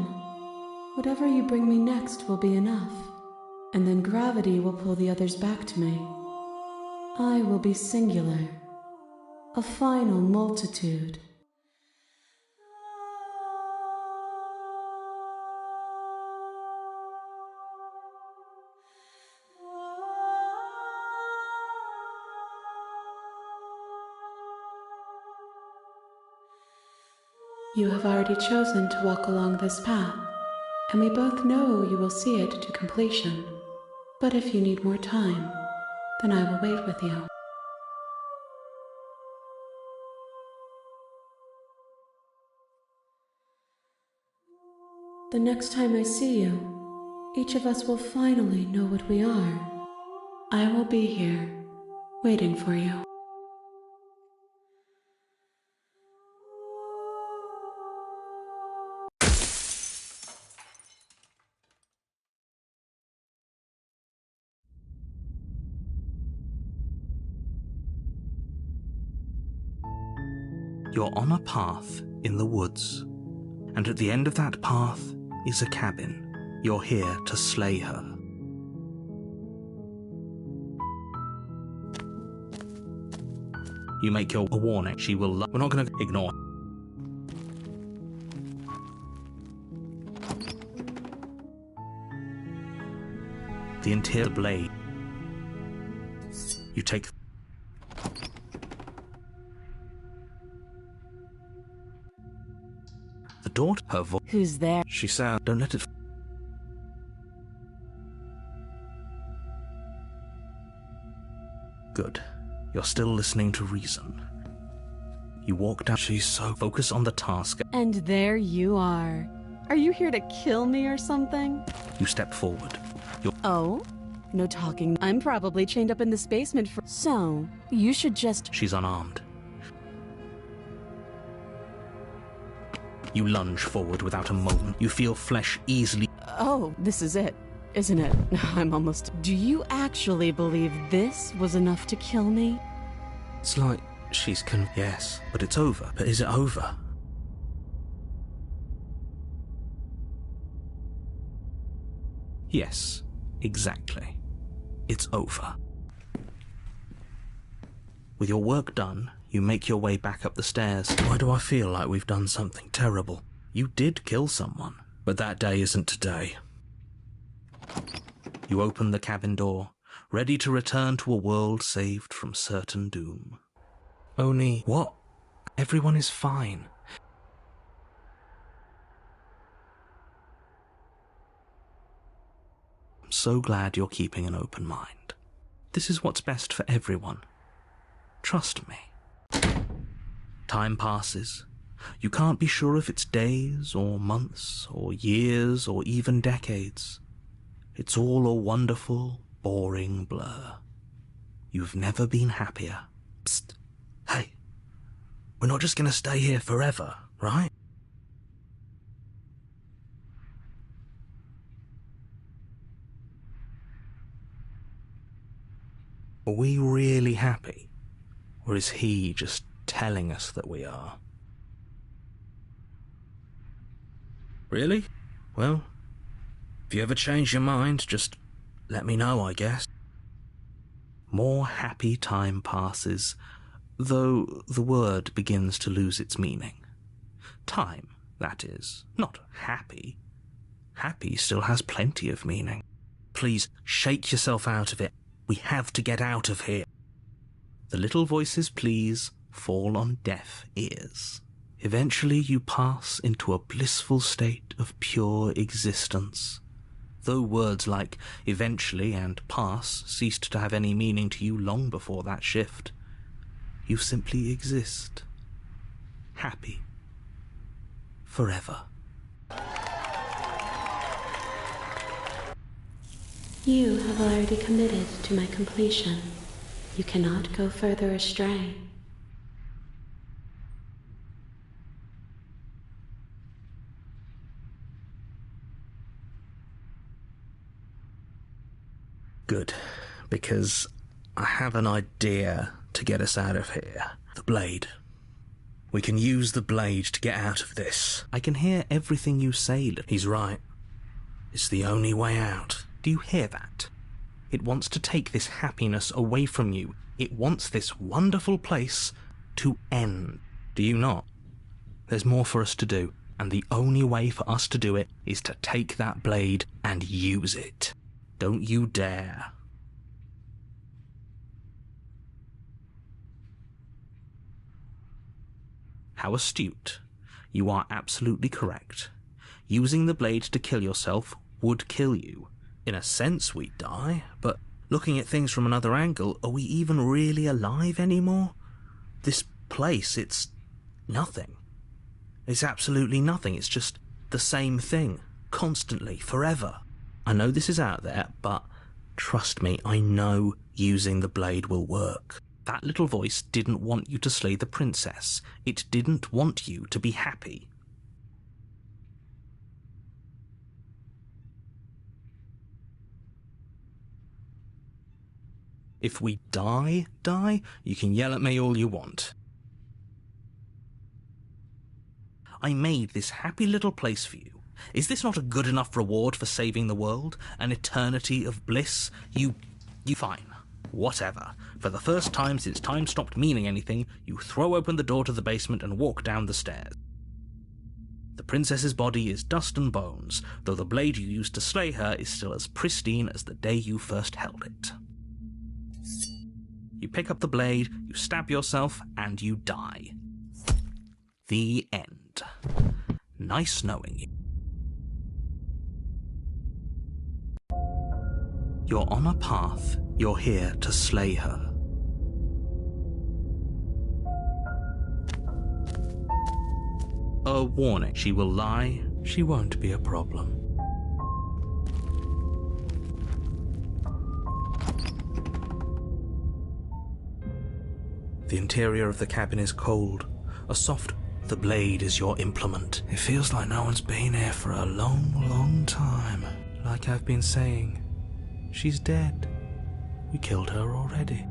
Whatever you bring me next will be enough, and then gravity will pull the others back to me. I will be singular, a final multitude. You have already chosen to walk along this path, and we both know you will see it to completion. But if you need more time, then I will wait with you. The next time I see you, each of us will finally know what we are. I will be here, waiting for you. You're on a path in the woods, and at the end of that path is a cabin. You're here to slay her. You make your warning. She will. We're not going to ignore. The interior blade. You take. The door to her voice. Who's there? She said, "Don't let it." Good. You're still listening to reason. You walk down. She's so focused on the task. And there you are. Are you here to kill me or something? You step forward. Oh? No talking. I'm probably chained up in this basement for— So, you should just— She's unarmed. You lunge forward without a moment. You feel flesh easily. Oh, this is it, isn't it? I'm almost— Do you actually believe this was enough to kill me? It's like she's Yes, but it's over. But is it over? Yes, exactly. It's over. With your work done, you make your way back up the stairs. Why do I feel like we've done something terrible? You did kill someone, but that day isn't today. You open the cabin door, ready to return to a world saved from certain doom. Only, what? Everyone is fine. I'm so glad you're keeping an open mind. This is what's best for everyone. Trust me. Time passes. You can't be sure if it's days or months or years or even decades. It's all a wonderful, boring blur. You've never been happier. Psst. Hey, we're not just going to stay here forever, right? Are we really happy? Or is he just telling us that we are? Really? Well, if you ever change your mind, just let me know, I guess. More happy time passes, though the word begins to lose its meaning. Time, that is, not happy. Happy still has plenty of meaning. Please, shake yourself out of it. We have to get out of here. The little voices, please, fall on deaf ears. Eventually you pass into a blissful state of pure existence. Though words like eventually and pass ceased to have any meaning to you long before that shift, you simply exist. Happy. Forever. You have already committed to my completion. You cannot go further astray. Good, because I have an idea to get us out of here. The blade. We can use the blade to get out of this. I can hear everything you say, little. He's right. It's the only way out. Do you hear that? It wants to take this happiness away from you. It wants this wonderful place to end. Do you not? There's more for us to do, and the only way for us to do it is to take that blade and use it. Don't you dare. How astute. You are absolutely correct. Using the blade to kill yourself would kill you. In a sense, we'd die, but looking at things from another angle, are we even really alive anymore? This place, it's nothing. It's absolutely nothing. It's just the same thing, constantly, forever. I know this is out there, but trust me, I know using the blade will work. That little voice didn't want you to slay the princess. It didn't want you to be happy. If we die, you can yell at me all you want. I made this happy little place for you. Is this not a good enough reward for saving the world? An eternity of bliss? You fine. Whatever. For the first time since time stopped meaning anything, you throw open the door to the basement and walk down the stairs. The princess's body is dust and bones, though the blade you used to slay her is still as pristine as the day you first held it. You pick up the blade, you stab yourself, and you die. The end. Nice knowing you. You're on a path. You're here to slay her. A warning. She will lie. She won't be a problem. The interior of the cabin is cold. A soft... The blade is your implement. It feels like no one's been here for a long, long time. Like I've been saying, she's dead. We killed her already.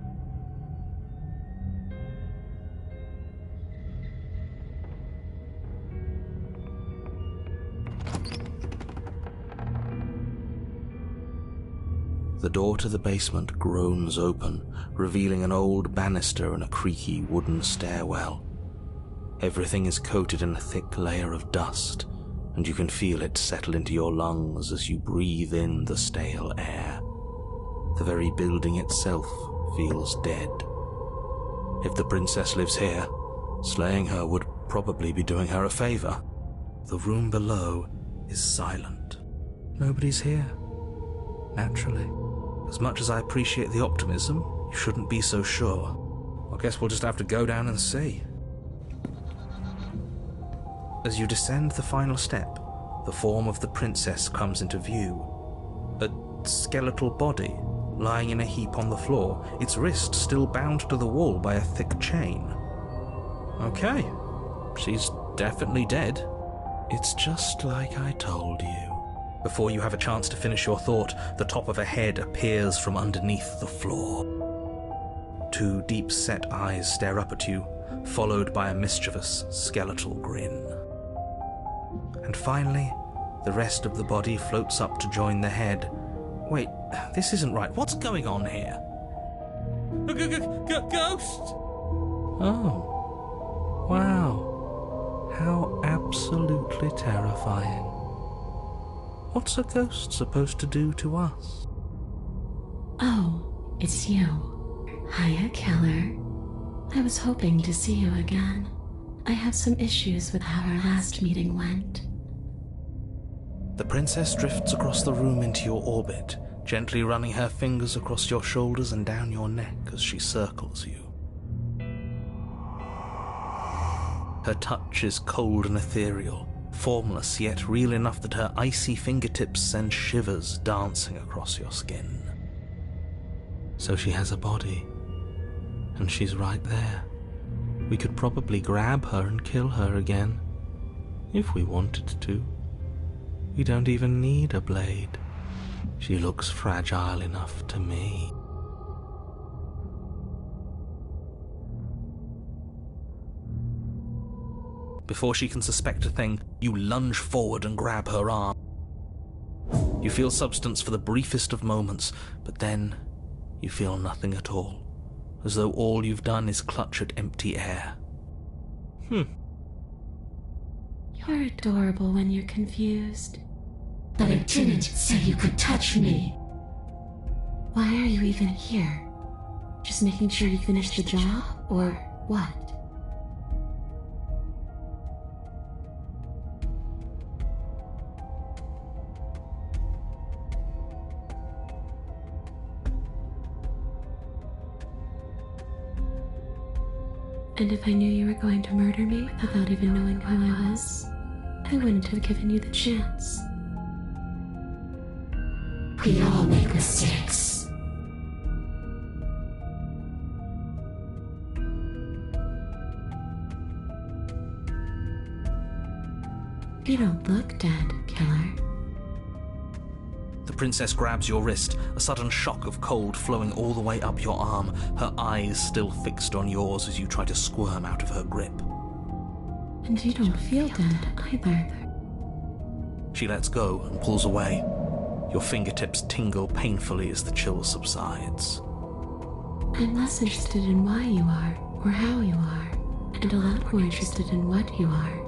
The door to the basement groans open, revealing an old banister and a creaky wooden stairwell. Everything is coated in a thick layer of dust, and you can feel it settle into your lungs as you breathe in the stale air. The very building itself feels dead. If the princess lives here, slaying her would probably be doing her a favor. The room below is silent. Nobody's here. Naturally. As much as I appreciate the optimism, you shouldn't be so sure. I guess we'll just have to go down and see. As you descend the final step, the form of the princess comes into view. A skeletal body, lying in a heap on the floor, its wrist still bound to the wall by a thick chain. Okay, she's definitely dead. It's just like I told you. Before you have a chance to finish your thought, the top of a head appears from underneath the floor. Two deep-set eyes stare up at you, followed by a mischievous skeletal grin. And finally, the rest of the body floats up to join the head. Wait, this isn't right. What's going on here? Ghost! Oh. Wow. How absolutely terrifying. What's a ghost supposed to do to us? Oh, it's you. Hiya, Keller. I was hoping to see you again. I have some issues with how our last meeting went. The princess drifts across the room into your orbit, gently running her fingers across your shoulders and down your neck as she circles you. Her touch is cold and ethereal, formless yet real enough that her icy fingertips send shivers dancing across your skin. So she has a body, and she's right there. We could probably grab her and kill her again, if we wanted to. We don't even need a blade. She looks fragile enough to me. Before she can suspect a thing, you lunge forward and grab her arm. You feel substance for the briefest of moments, but then you feel nothing at all, as though all you've done is clutch at empty air. You're adorable when you're confused. But I didn't say you could touch me. Why are you even here? Just making sure you finish the job, or what? And if I knew you were going to murder me without even knowing who I was, I wouldn't have given you the chance. We all make mistakes. You don't look dead, killer. The princess grabs your wrist, a sudden shock of cold flowing all the way up your arm, her eyes still fixed on yours as you try to squirm out of her grip. And you don't feel dead either. She lets go and pulls away. Your fingertips tingle painfully as the chill subsides. I'm less interested in why you are, or how you are, and a lot more interested in what you are.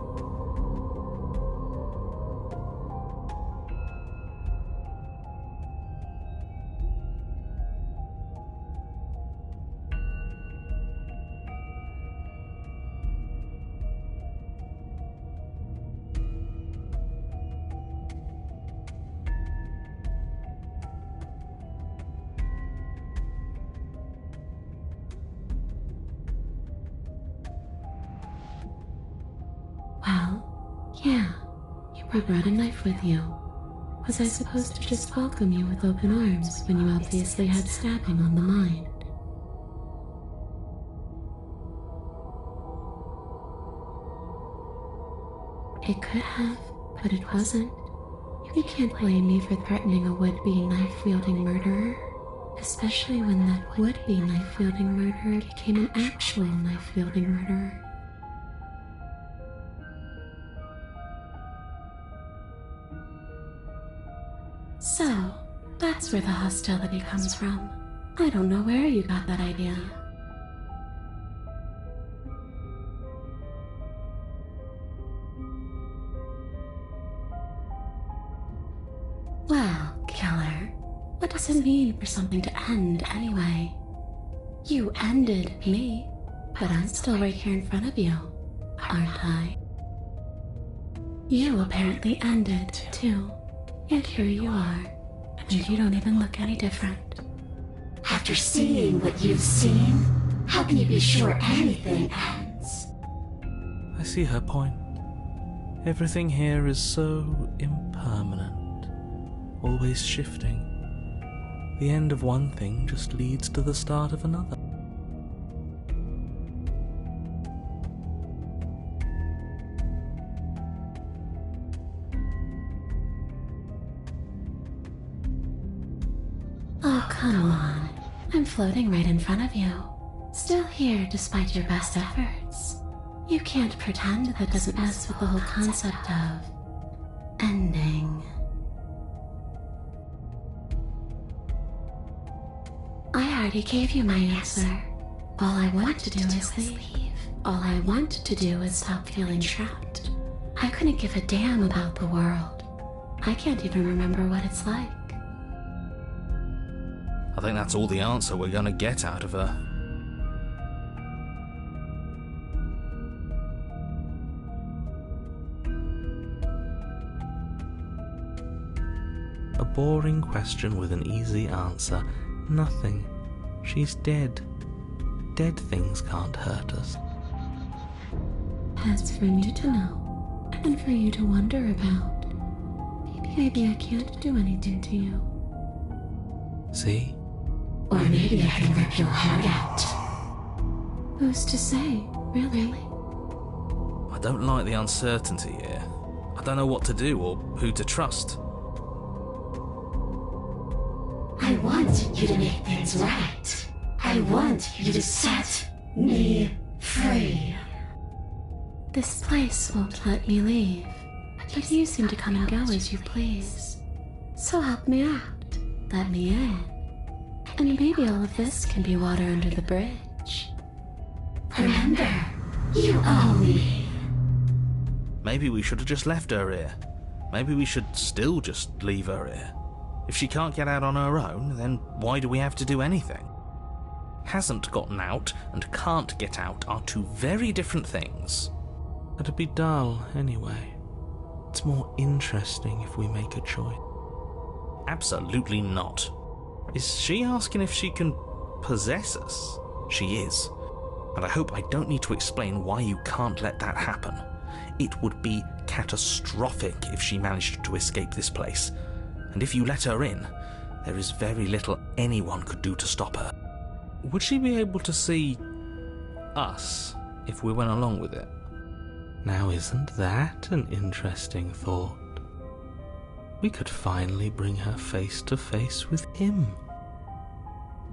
Well, yeah, you brought a knife with you. Was I supposed to just welcome you with open arms when you obviously had stabbing on the mind? It could have, but it wasn't. You can't blame me for threatening a would-be knife-wielding murderer, especially when that would-be knife-wielding murderer became an actual knife-wielding murderer. So, that's where the hostility comes from. I don't know where you got that idea. Well, killer, what does it mean for something to end anyway? You ended me, but I'm still right here in front of you, aren't I? You apparently ended, too. Yet here you are, and you don't even look any different. After seeing what you've seen, how can you be sure anything ends? I see her point. Everything here is so impermanent, always shifting. The end of one thing just leads to the start of another. Oh, come on. I'm floating right in front of you. Still here despite your best efforts. You can't pretend that doesn't mess with the whole concept of ending. I already gave you my answer. All I want to do is leave. All I want to do is stop feeling trapped. I couldn't give a damn about the world. I can't even remember what it's like. I think that's all the answer we're gonna get out of her. A boring question with an easy answer. Nothing. She's dead. Dead things can't hurt us. That's for me to know, and for you to wonder about. Maybe I can't do anything to you. See? Or maybe I can rip your heart out. Who's to say, really? I don't like the uncertainty here. I don't know what to do or who to trust. I want you to make things right. I want you to set me free. This place won't let me leave, but you seem to come and go as you please. So help me out. Let me in. And maybe all of this can be water under the bridge. Remember, you owe me. Maybe we should have just left her here. Maybe we should still just leave her here. If she can't get out on her own, then why do we have to do anything? Hasn't gotten out and can't get out are two very different things. It'd be dull, anyway. It's more interesting if we make a choice. Absolutely not. Is she asking if she can possess us? She is. And I hope I don't need to explain why you can't let that happen. It would be catastrophic if she managed to escape this place. And if you let her in, there is very little anyone could do to stop her. Would she be able to see us if we went along with it? Now, isn't that an interesting thought? We could finally bring her face to face with him.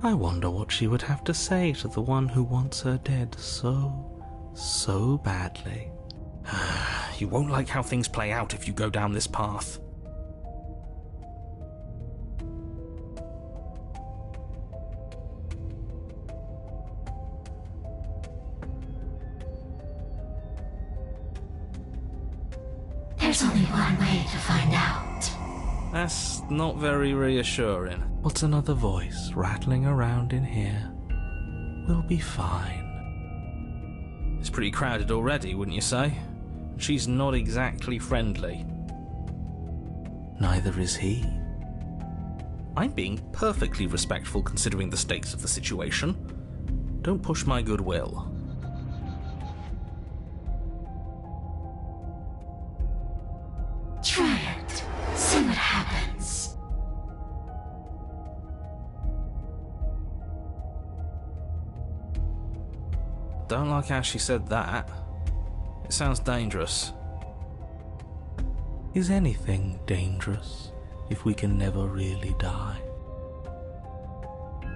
I wonder what she would have to say to the one who wants her dead so badly. You won't like how things play out if you go down this path. There's only one way to find out. That's not very reassuring. What's another voice rattling around in here? We'll be fine. It's pretty crowded already, wouldn't you say? She's not exactly friendly. Neither is he. I'm being perfectly respectful considering the stakes of the situation. Don't push my goodwill. Try it. See what happens. Don't like how she said that. It sounds dangerous. Is anything dangerous if we can never really die?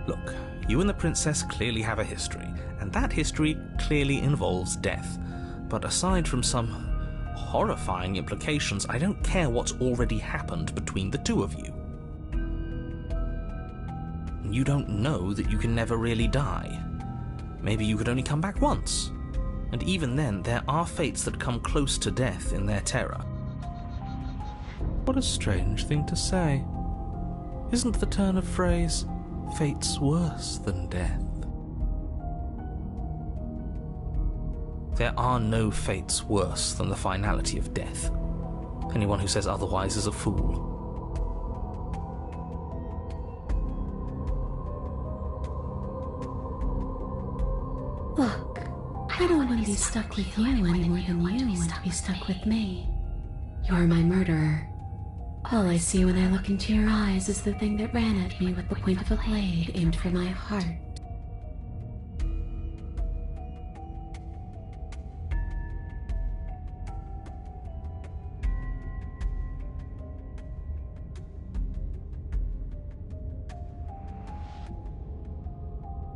Look, you and the princess clearly have a history, and that history clearly involves death. But aside from some horrifying implications, I don't care what's already happened between the two of you. You don't know that you can never really die. Maybe you could only come back once. And even then, there are fates that come close to death in their terror. What a strange thing to say. Isn't the turn of phrase, fate's worse than death? There are no fates worse than the finality of death. Anyone who says otherwise is a fool. Look, I don't want to be stuck with you any more than you want to be stuck with me. You're my murderer. All I see when I look into your eyes is the thing that ran at me with the point of a blade aimed for my heart.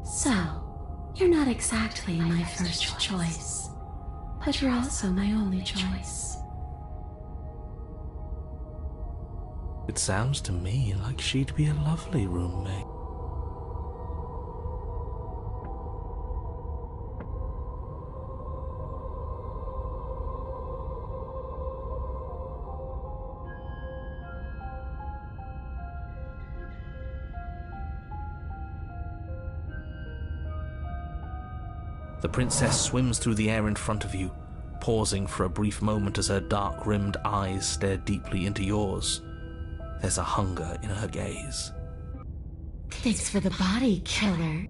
So, you're not exactly my first choice, but you're also my only choice. It sounds to me like she'd be a lovely roommate. The princess swims through the air in front of you, pausing for a brief moment as her dark-rimmed eyes stare deeply into yours. There's a hunger in her gaze. Thanks for the body, killer.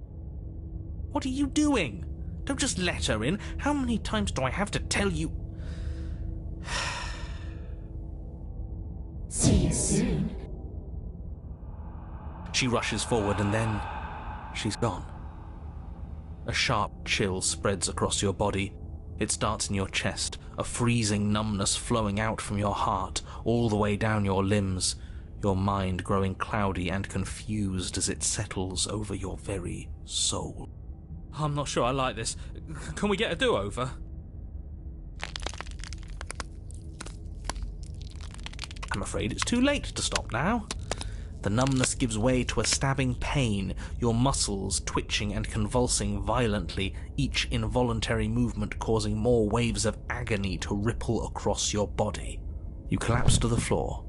What are you doing? Don't just let her in. How many times do I have to tell you? See you soon. She rushes forward and then she's gone. A sharp chill spreads across your body. It starts in your chest, a freezing numbness flowing out from your heart, all the way down your limbs, your mind growing cloudy and confused as it settles over your very soul. I'm not sure I like this. Can we get a do-over? I'm afraid it's too late to stop now. The numbness gives way to a stabbing pain, your muscles twitching and convulsing violently, each involuntary movement causing more waves of agony to ripple across your body. You collapse to the floor,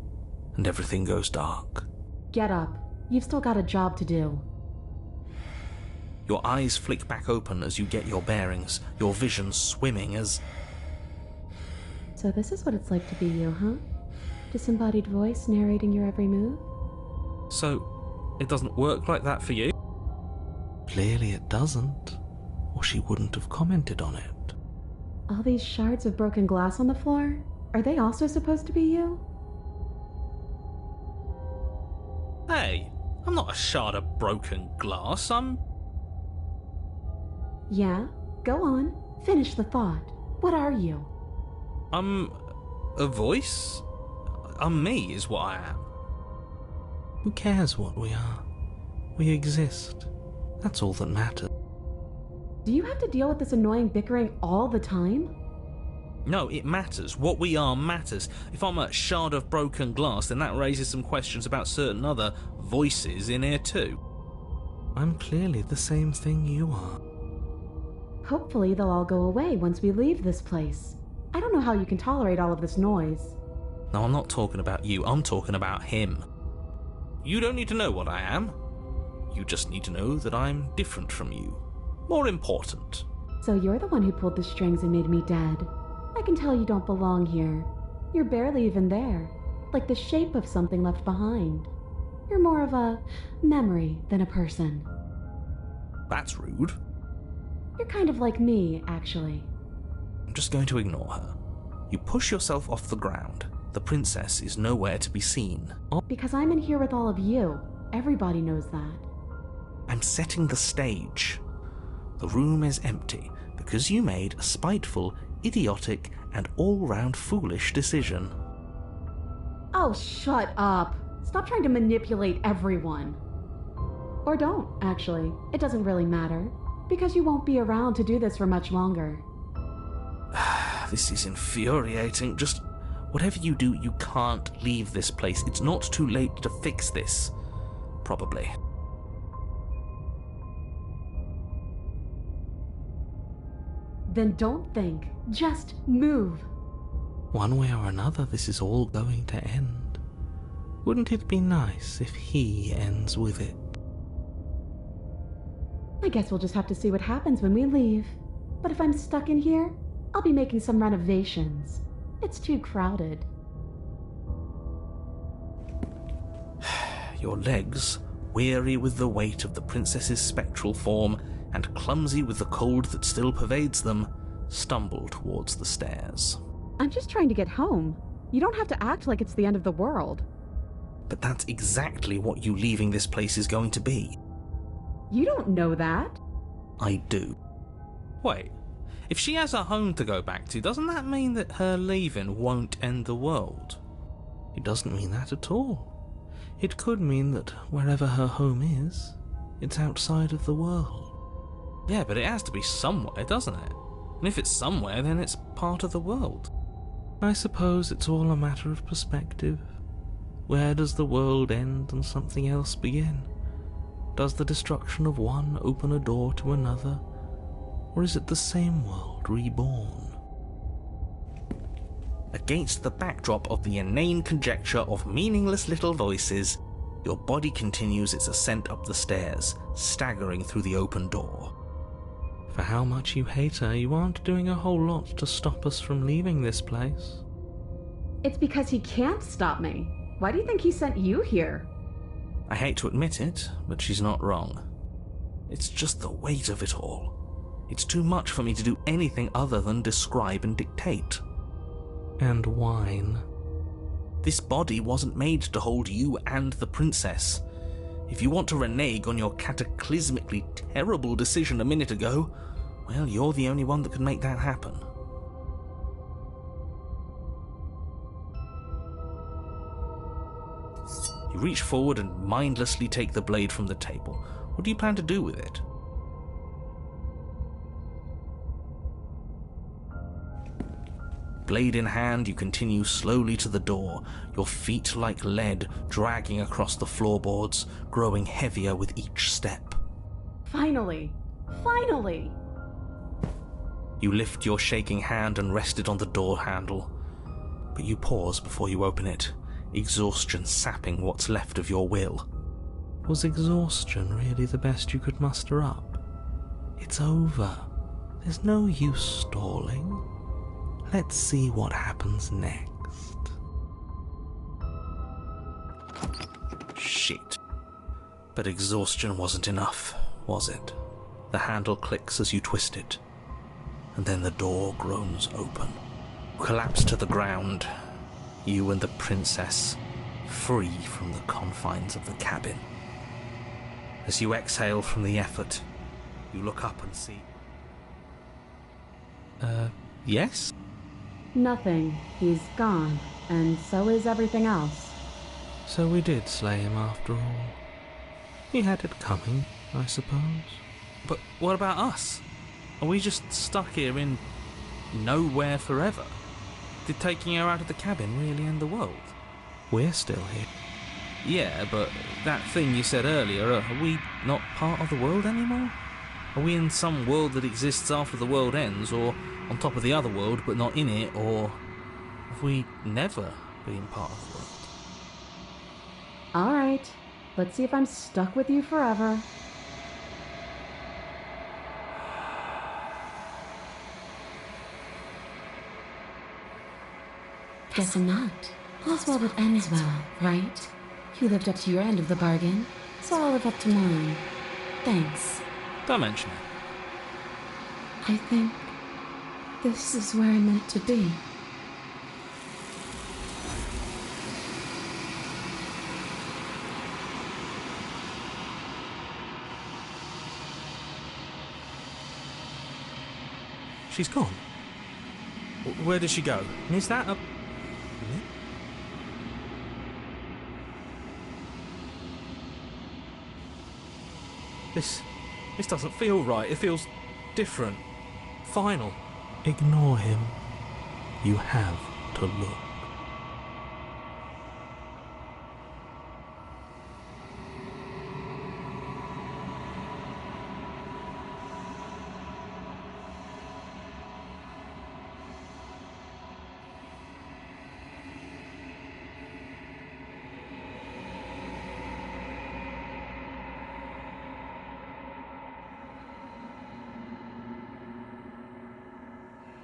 and everything goes dark. Get up. You've still got a job to do. Your eyes flick back open as you get your bearings, your vision swimming as... So this is what it's like to be you, huh? Disembodied voice narrating your every move? So, it doesn't work like that for you? Clearly it doesn't, or she wouldn't have commented on it. All these shards of broken glass on the floor? Are they also supposed to be you? Hey, I'm not a shard of broken glass, I'm... Yeah? Go on. Finish the thought. What are you? I'm... a voice? I'm me, is what I am. Who cares what we are? We exist. That's all that matters. Do you have to deal with this annoying bickering all the time? No, it matters. What we are matters. If I'm a shard of broken glass, then that raises some questions about certain other voices in here too. I'm clearly the same thing you are. Hopefully they'll all go away once we leave this place. I don't know how you can tolerate all of this noise. No, I'm not talking about you. I'm talking about him. You don't need to know what I am. You just need to know that I'm different from you. More important. So you're the one who pulled the strings and made me dead. I can tell you don't belong here. You're barely even there, like the shape of something left behind. You're more of a memory than a person. That's rude. You're kind of like me, actually. I'm just going to ignore her. You push yourself off the ground. The princess is nowhere to be seen. Because I'm in here with all of you. Everybody knows that. I'm setting the stage. The room is empty because you made a spiteful, idiotic, and all-round foolish decision. Oh, shut up. Stop trying to manipulate everyone. Or don't, actually. It doesn't really matter. Because you won't be around to do this for much longer. This is infuriating. Just whatever you do, you can't leave this place. It's not too late to fix this. Probably. Then don't think. Just move. One way or another, this is all going to end. Wouldn't it be nice if he ends with it? I guess we'll just have to see what happens when we leave. But if I'm stuck in here, I'll be making some renovations. It's too crowded. Your legs, weary with the weight of the princess's spectral form and clumsy with the cold that still pervades them, stumble towards the stairs. I'm just trying to get home. You don't have to act like it's the end of the world. But that's exactly what you leaving this place is going to be. You don't know that. I do. Wait, if she has a home to go back to, doesn't that mean that her leaving won't end the world? It doesn't mean that at all. It could mean that wherever her home is, it's outside of the world. Yeah, but it has to be somewhere, doesn't it? And if it's somewhere, then it's part of the world. I suppose it's all a matter of perspective. Where does the world end and something else begin? Does the destruction of one open a door to another? Or is it the same world reborn? Against the backdrop of the inane conjecture of meaningless little voices, your body continues its ascent up the stairs, staggering through the open door. For how much you hate her, you aren't doing a whole lot to stop us from leaving this place. It's because he can't stop me. Why do you think he sent you here? I hate to admit it, but she's not wrong. It's just the weight of it all. It's too much for me to do anything other than describe and dictate. And whine. This body wasn't made to hold you and the princess. If you want to renege on your cataclysmically terrible decision a minute ago, well, you're the only one that could make that happen. You reach forward and mindlessly take the blade from the table. What do you plan to do with it? Blade in hand, you continue slowly to the door, your feet like lead dragging across the floorboards, growing heavier with each step. Finally! Finally! You lift your shaking hand and rest it on the door handle, but you pause before you open it, exhaustion sapping what's left of your will. Was exhaustion really the best you could muster up? It's over. There's no use stalling. Let's see what happens next. Shit. But exhaustion wasn't enough, was it? The handle clicks as you twist it, and then the door groans open. You collapse to the ground, you and the princess, free from the confines of the cabin. As you exhale from the effort, you look up and see... yes? Nothing. He's gone, and so is everything else. So we did slay him after all. He had it coming, I suppose. But what about us? Are we just stuck here in nowhere forever? Did taking her out of the cabin really end the world? We're still here. Yeah, but that thing you said earlier, are we not part of the world anymore? Are we in some world that exists after the world ends, or on top of the other world but not in it, or have we never been part of the world? Alright, let's see if I'm stuck with you forever. Guess I'm not. All's well that ends well, right? You lived up to your end of the bargain, so I'll live up to mine. Thanks. Don't mention it. I think this is where I'm meant to be. She's gone. Where did she go? And is that a... This doesn't feel right. It feels different. Final. Ignore him. You have to look.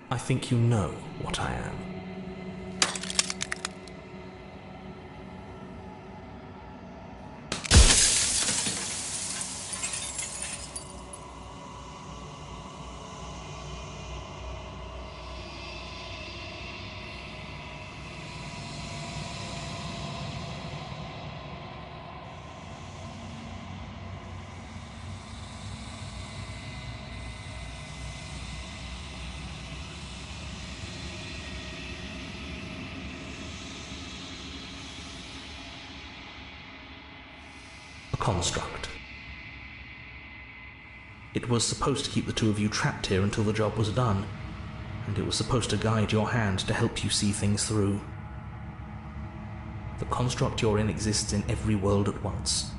I think you know what I am. Construct. It was supposed to keep the two of you trapped here until the job was done, and it was supposed to guide your hand to help you see things through. The construct you're in exists in every world at once.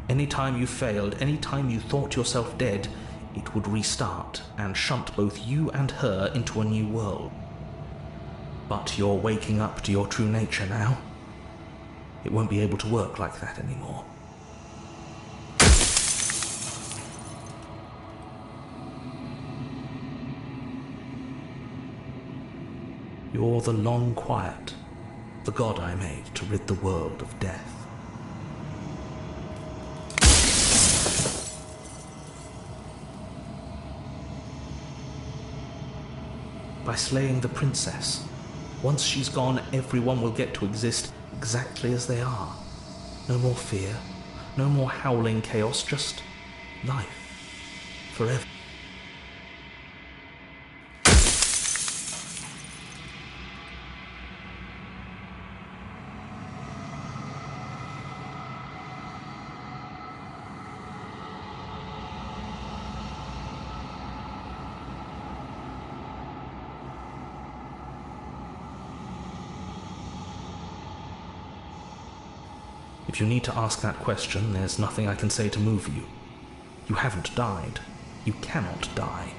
Any time you failed, any time you thought yourself dead, it would restart and shunt both you and her into a new world. But you're waking up to your true nature now. It won't be able to work like that anymore. You're the long quiet, the god I made to rid the world of death. By slaying the princess, once she's gone, everyone will get to exist exactly as they are. No more fear, no more howling chaos, just life, forever. If you need to ask that question, there's nothing I can say to move you. You haven't died. You cannot die.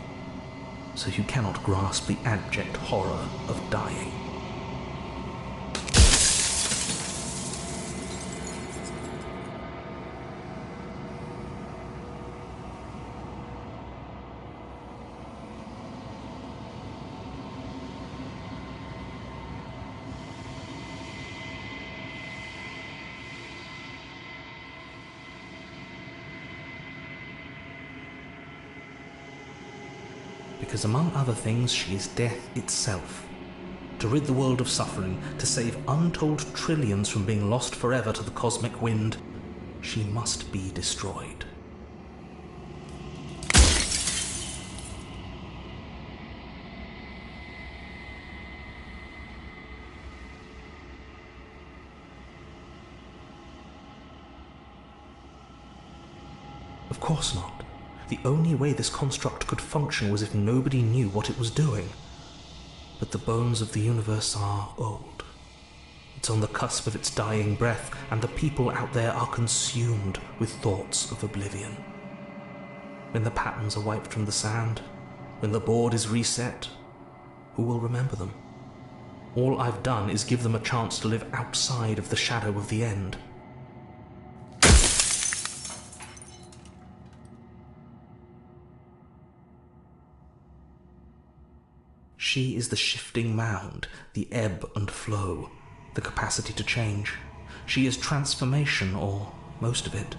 So you cannot grasp the abject horror of dying. Because among other things, she is death itself. To rid the world of suffering, to save untold trillions from being lost forever to the cosmic wind, she must be destroyed. Of course not. The only way this construct could function was if nobody knew what it was doing. But the bones of the universe are old. It's on the cusp of its dying breath, and the people out there are consumed with thoughts of oblivion. When the patterns are wiped from the sand, when the board is reset, who will remember them? All I've done is give them a chance to live outside of the shadow of the end. She is the shifting mound, the ebb and flow, the capacity to change. She is transformation, or most of it.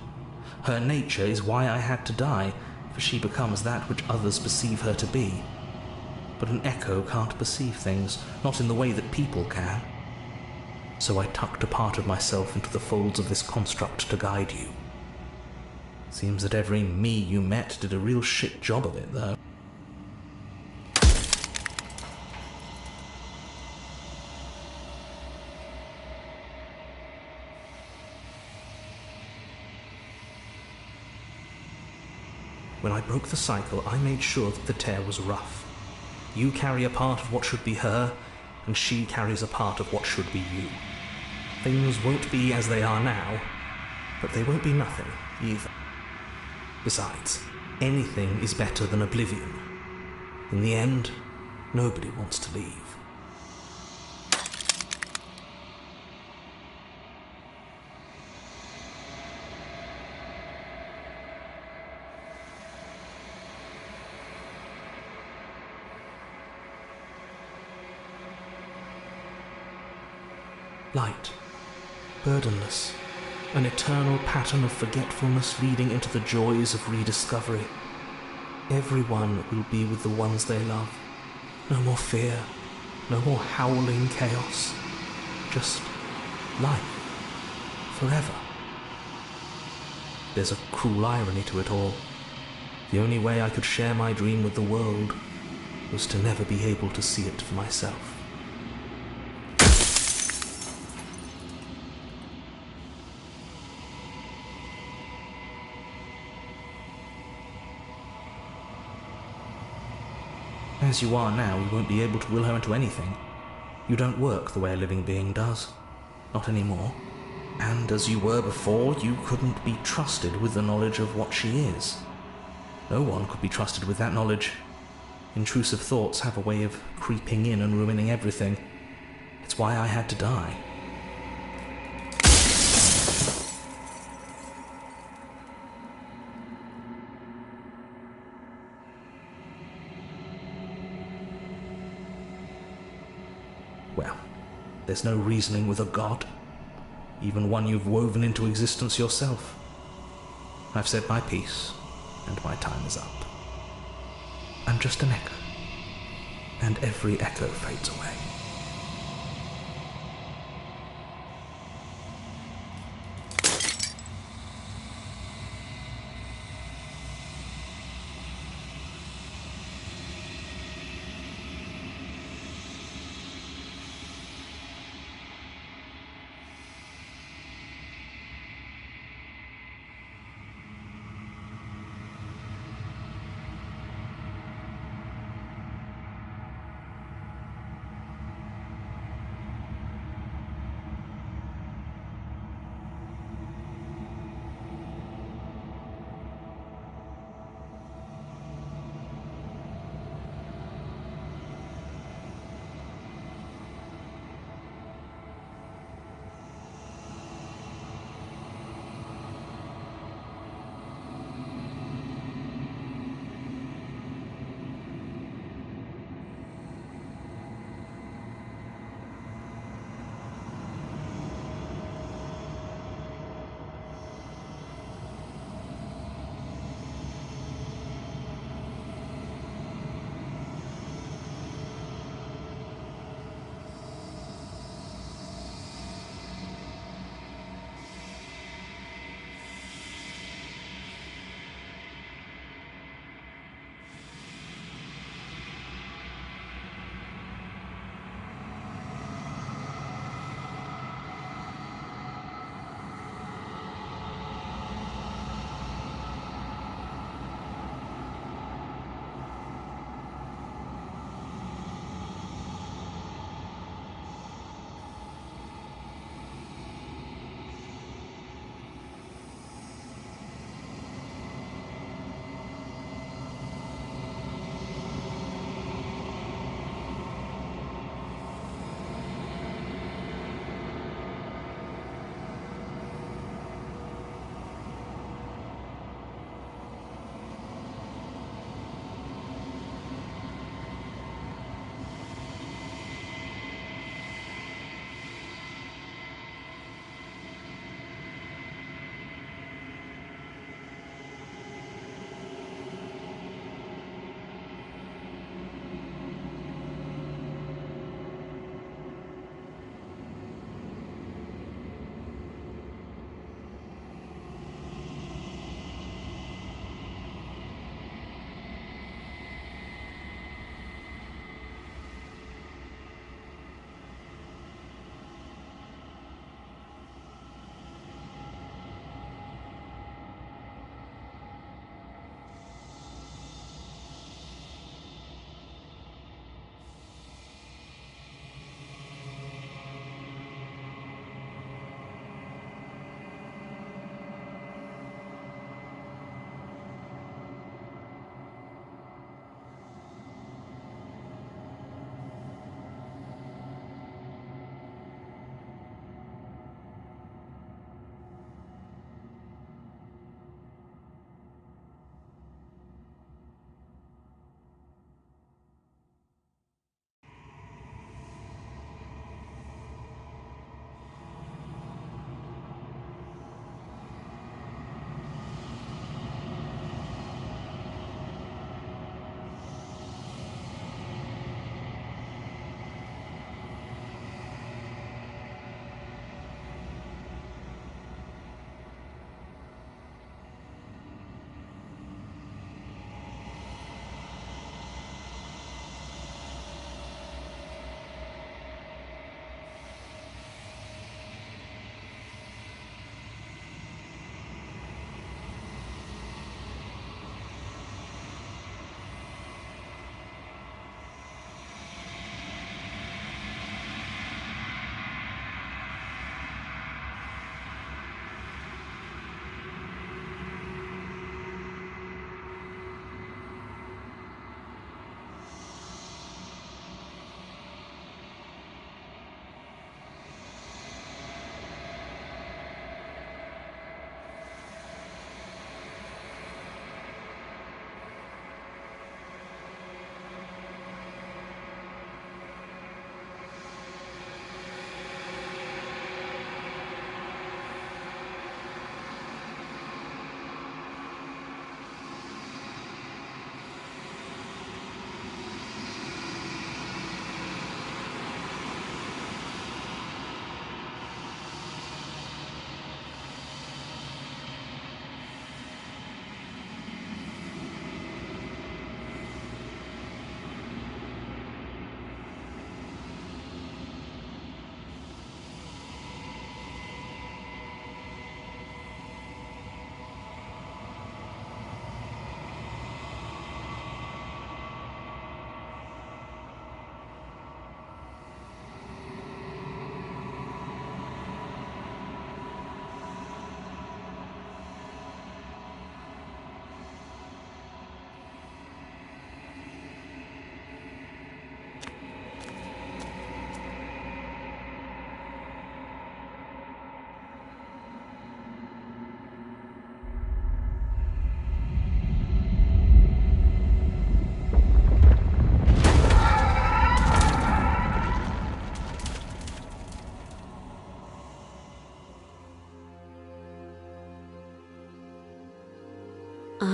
Her nature is why I had to die, for she becomes that which others perceive her to be. But an echo can't perceive things, not in the way that people can. So I tucked a part of myself into the folds of this construct to guide you. Seems that every me you met did a real shit job of it, though. When I broke the cycle, I made sure that the tear was rough. You carry a part of what should be her, and she carries a part of what should be you. Things won't be as they are now, but they won't be nothing either. Besides, anything is better than oblivion. In the end, nobody wants to leave. Light, burdenless, an eternal pattern of forgetfulness leading into the joys of rediscovery. Everyone will be with the ones they love. No more fear, no more howling chaos. Just life, forever. There's a cruel irony to it all. The only way I could share my dream with the world was to never be able to see it for myself. As you are now, you won't be able to will her into anything. You don't work the way a living being does. Not anymore. And as you were before, you couldn't be trusted with the knowledge of what she is. No one could be trusted with that knowledge. Intrusive thoughts have a way of creeping in and ruining everything. It's why I had to die. Well, there's no reasoning with a god, even one you've woven into existence yourself. I've said my piece, and my time is up. I'm just an echo, and every echo fades away.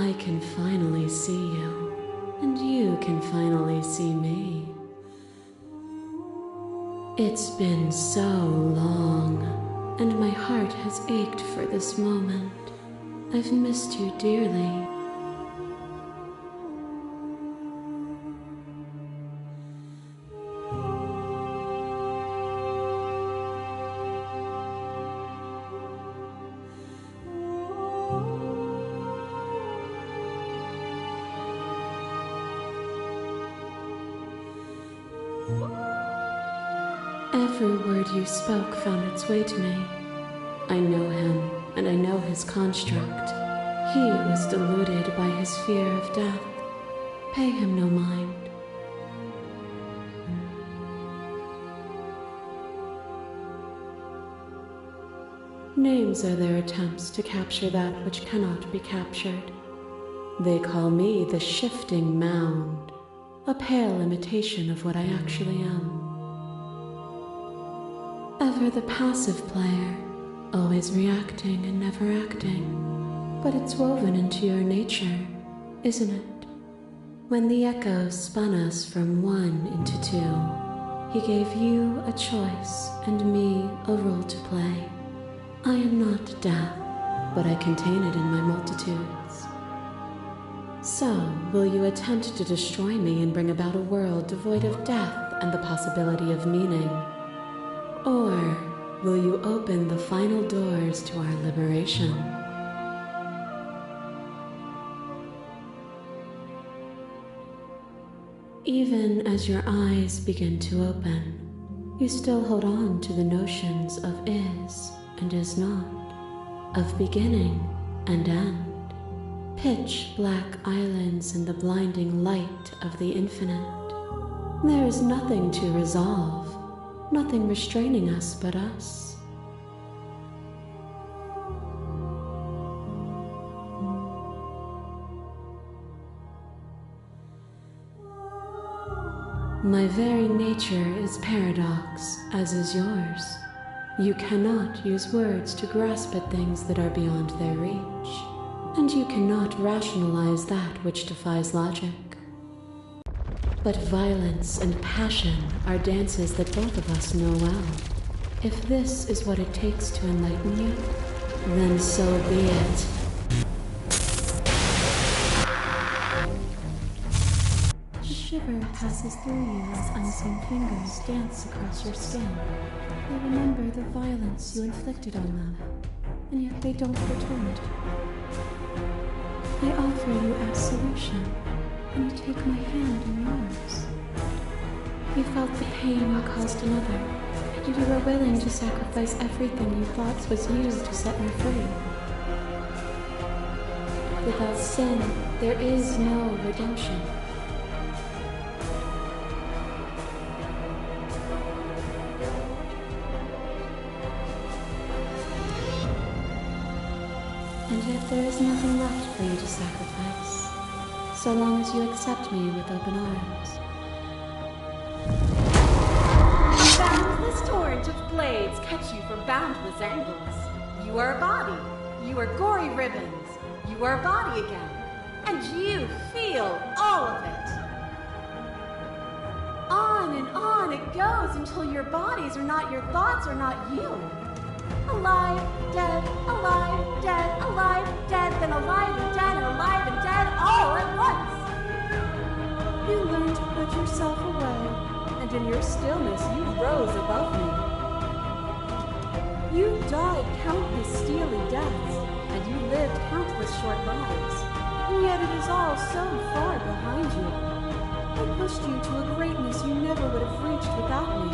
I can finally see you, and you can finally see me. It's been so long, and my heart has ached for this moment. I've missed you dearly. Every word you spoke found its way to me. I know him, and I know his construct. He was deluded by his fear of death. Pay him no mind. Names are their attempts to capture that which cannot be captured. They call me the shifting mound, a pale imitation of what I actually am. Ever the passive player, always reacting and never acting. But it's woven into your nature, isn't it? When the echoes spun us from one into two, he gave you a choice and me a role to play. I am not death, but I contain it in my multitudes. So, will you attempt to destroy me and bring about a world devoid of death and the possibility of meaning? Or will you open the final doors to our liberation? Even as your eyes begin to open, you still hold on to the notions of is and is not, of beginning and end, pitch black islands in the blinding light of the infinite. There is nothing to resolve, nothing restraining us but us. My very nature is paradox, as is yours. You cannot use words to grasp at things that are beyond their reach, and you cannot rationalize that which defies logic. But violence and passion are dances that both of us know well. If this is what it takes to enlighten you, then so be it. A shiver passes through you as unseen fingers dance across your skin. They remember the violence you inflicted on them, and yet they don't return it. I offer you absolution, and you take my hand in yours. You felt the pain you caused another, and you were willing to sacrifice everything you thought was used to set me free. Without sin, there is no redemption. And yet there is nothing left for you to sacrifice, so long as you accept me with open arms. Boundless torrent of blades cut you from boundless angles. You are a body. You are gory ribbons. You are a body again. And you feel all of it. On and on it goes until your bodies are not your thoughts, are not you. Alive, dead, alive, dead, then alive and dead, and alive and dead, all at once. You learn to put yourself away, and in your stillness you rose above me. You died countless steely deaths, and you lived countless short lives, and yet it is all so far behind you. I pushed you to a greatness you never would have reached without me.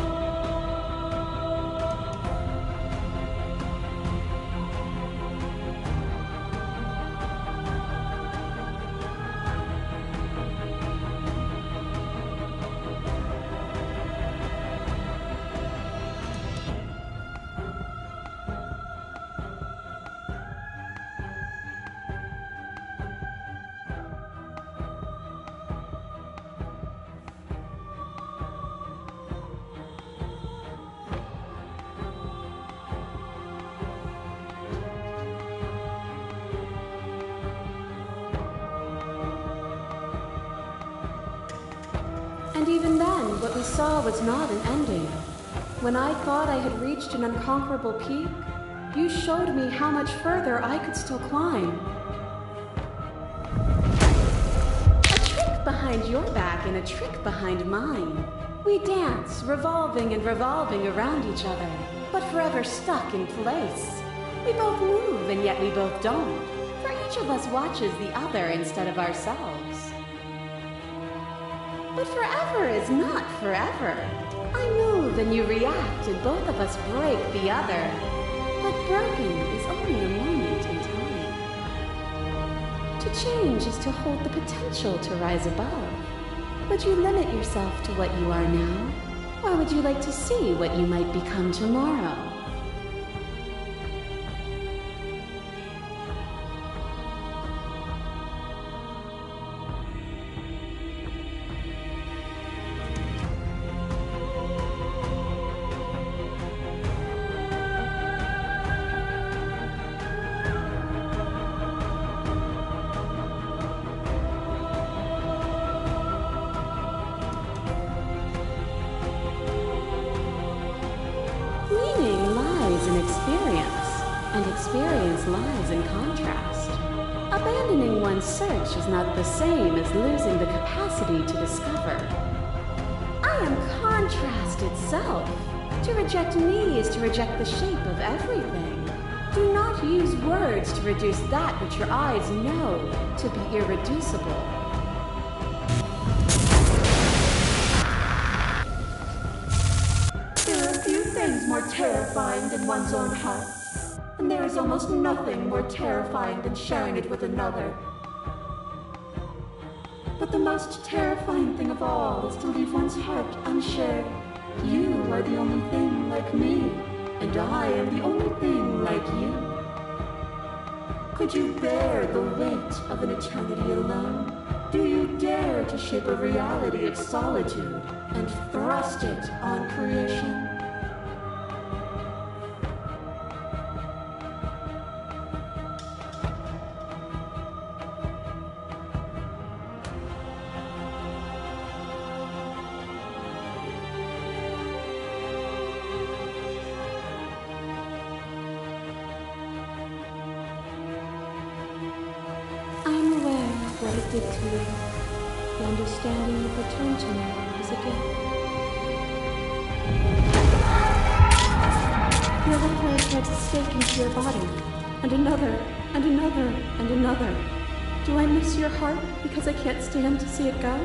And even then, what we saw was not an ending. When I thought I had reached an unconquerable peak, you showed me how much further I could still climb. A trick behind your back and a trick behind mine. We dance, revolving and revolving around each other, but forever stuck in place. We both move and yet we both don't, for each of us watches the other instead of ourselves. But forever is not forever. I move and you react and both of us break the other. But broken is only a moment in time. To change is to hold the potential to rise above. Would you limit yourself to what you are now? Or would you like to see what you might become tomorrow? Experience lies in contrast. Abandoning one's search is not the same as losing the capacity to discover. I am contrast itself. To reject me is to reject the shape of everything. Do not use words to reduce that which your eyes know to be irreducible. There are few things more terrifying than one's own heart. And there is almost nothing more terrifying than sharing it with another. But the most terrifying thing of all is to leave one's heart unshared. You are the only thing like me, and I am the only thing like you. Could you bear the weight of an eternity alone? Do you dare to shape a reality of solitude and thrust it on creation? What it did to you. The understanding you returned to me is a gift. Your left leg tried to stake into your body, and another, and another, and another. Do I miss your heart because I can't stand to see it go?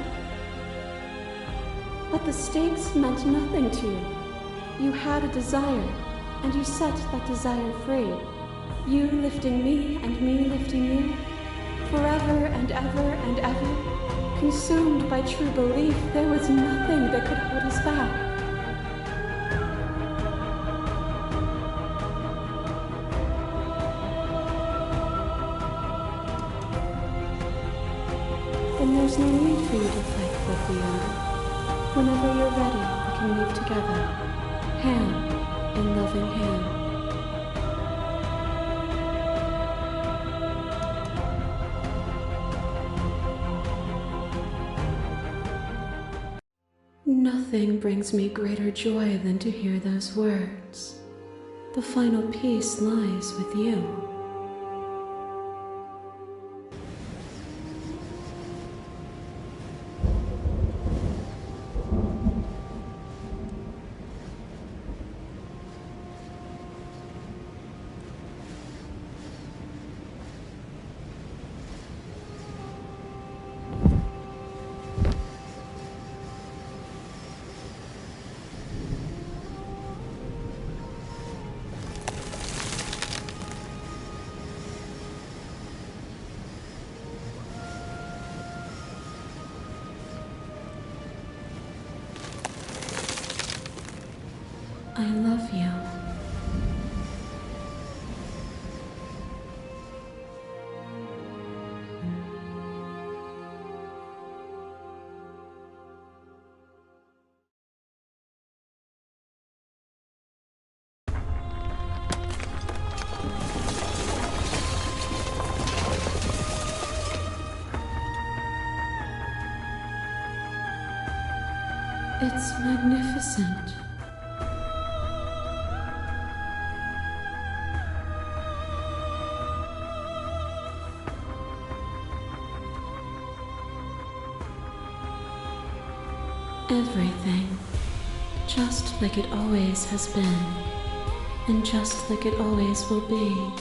But the stakes meant nothing to you. You had a desire, and you set that desire free. You lifting me, and me lifting you. Forever and ever and ever, consumed by true belief, there was nothing that could hold us back. Then there's no need for you to fight what we are. Whenever you're ready, we can move together, hand in loving hand. Nothing brings me greater joy than to hear those words. The final peace lies with you. It's magnificent. Everything, just like it always has been, and just like it always will be.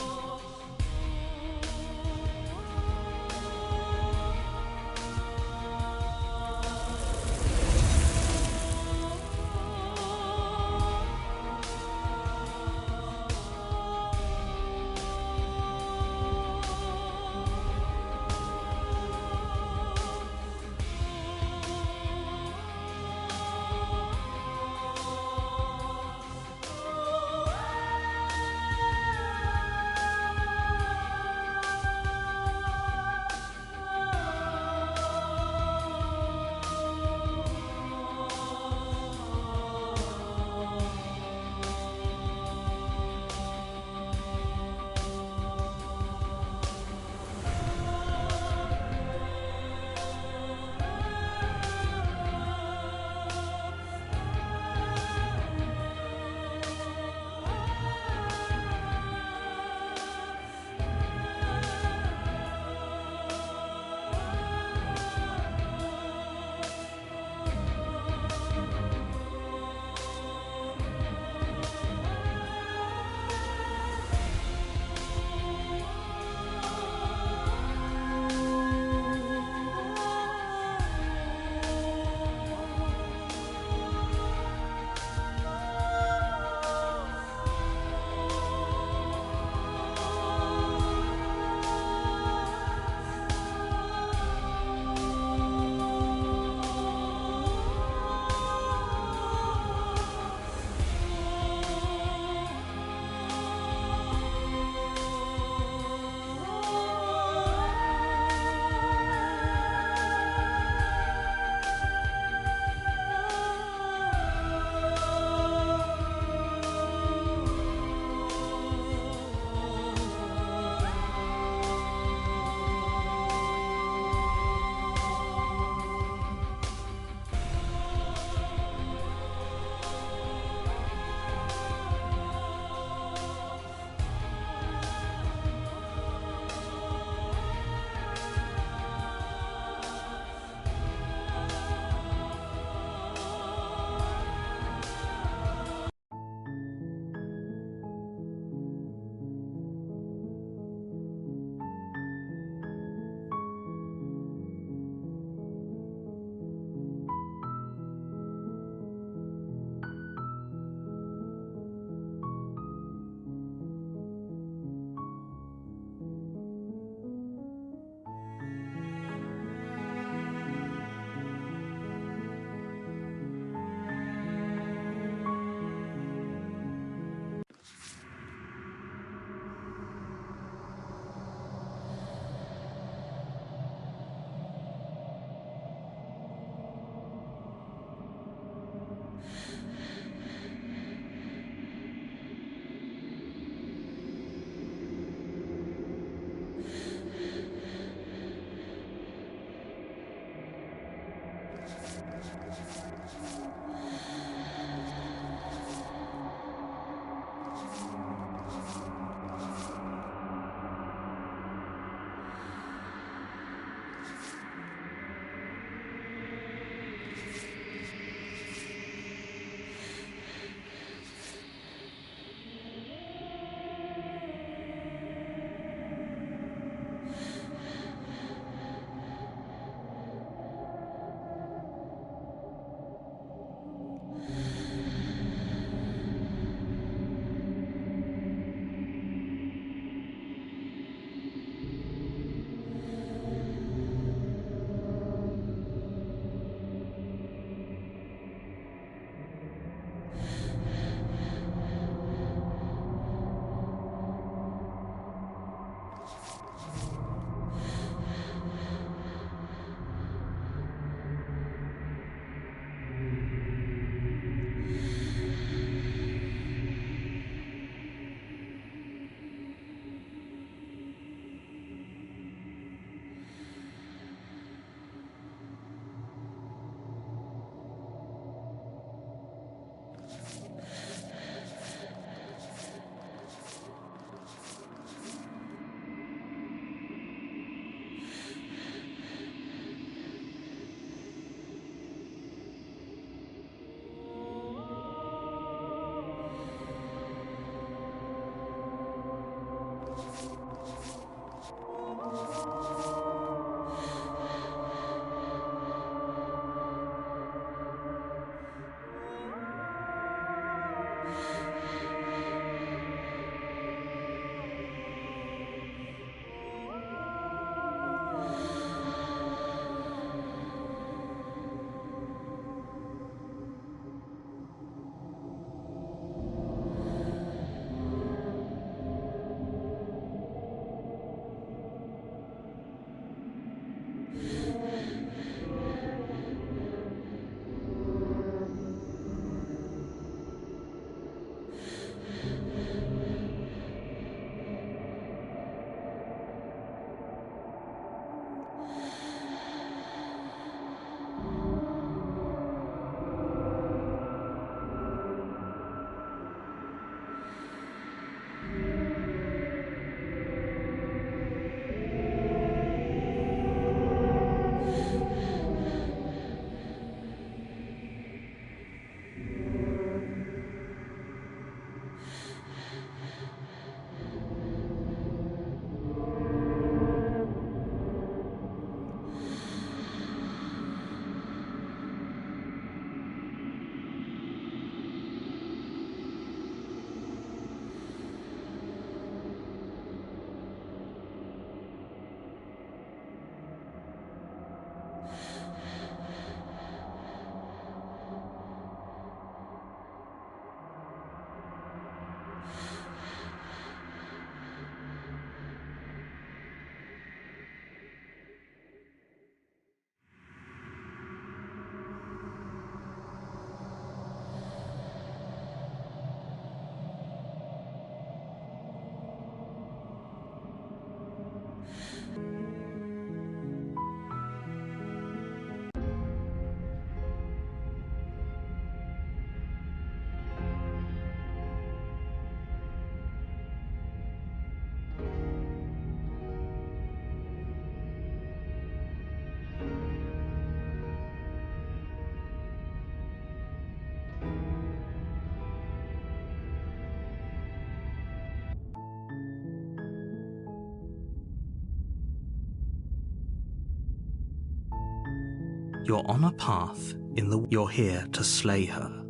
You're on a path in the... You're here to slay her.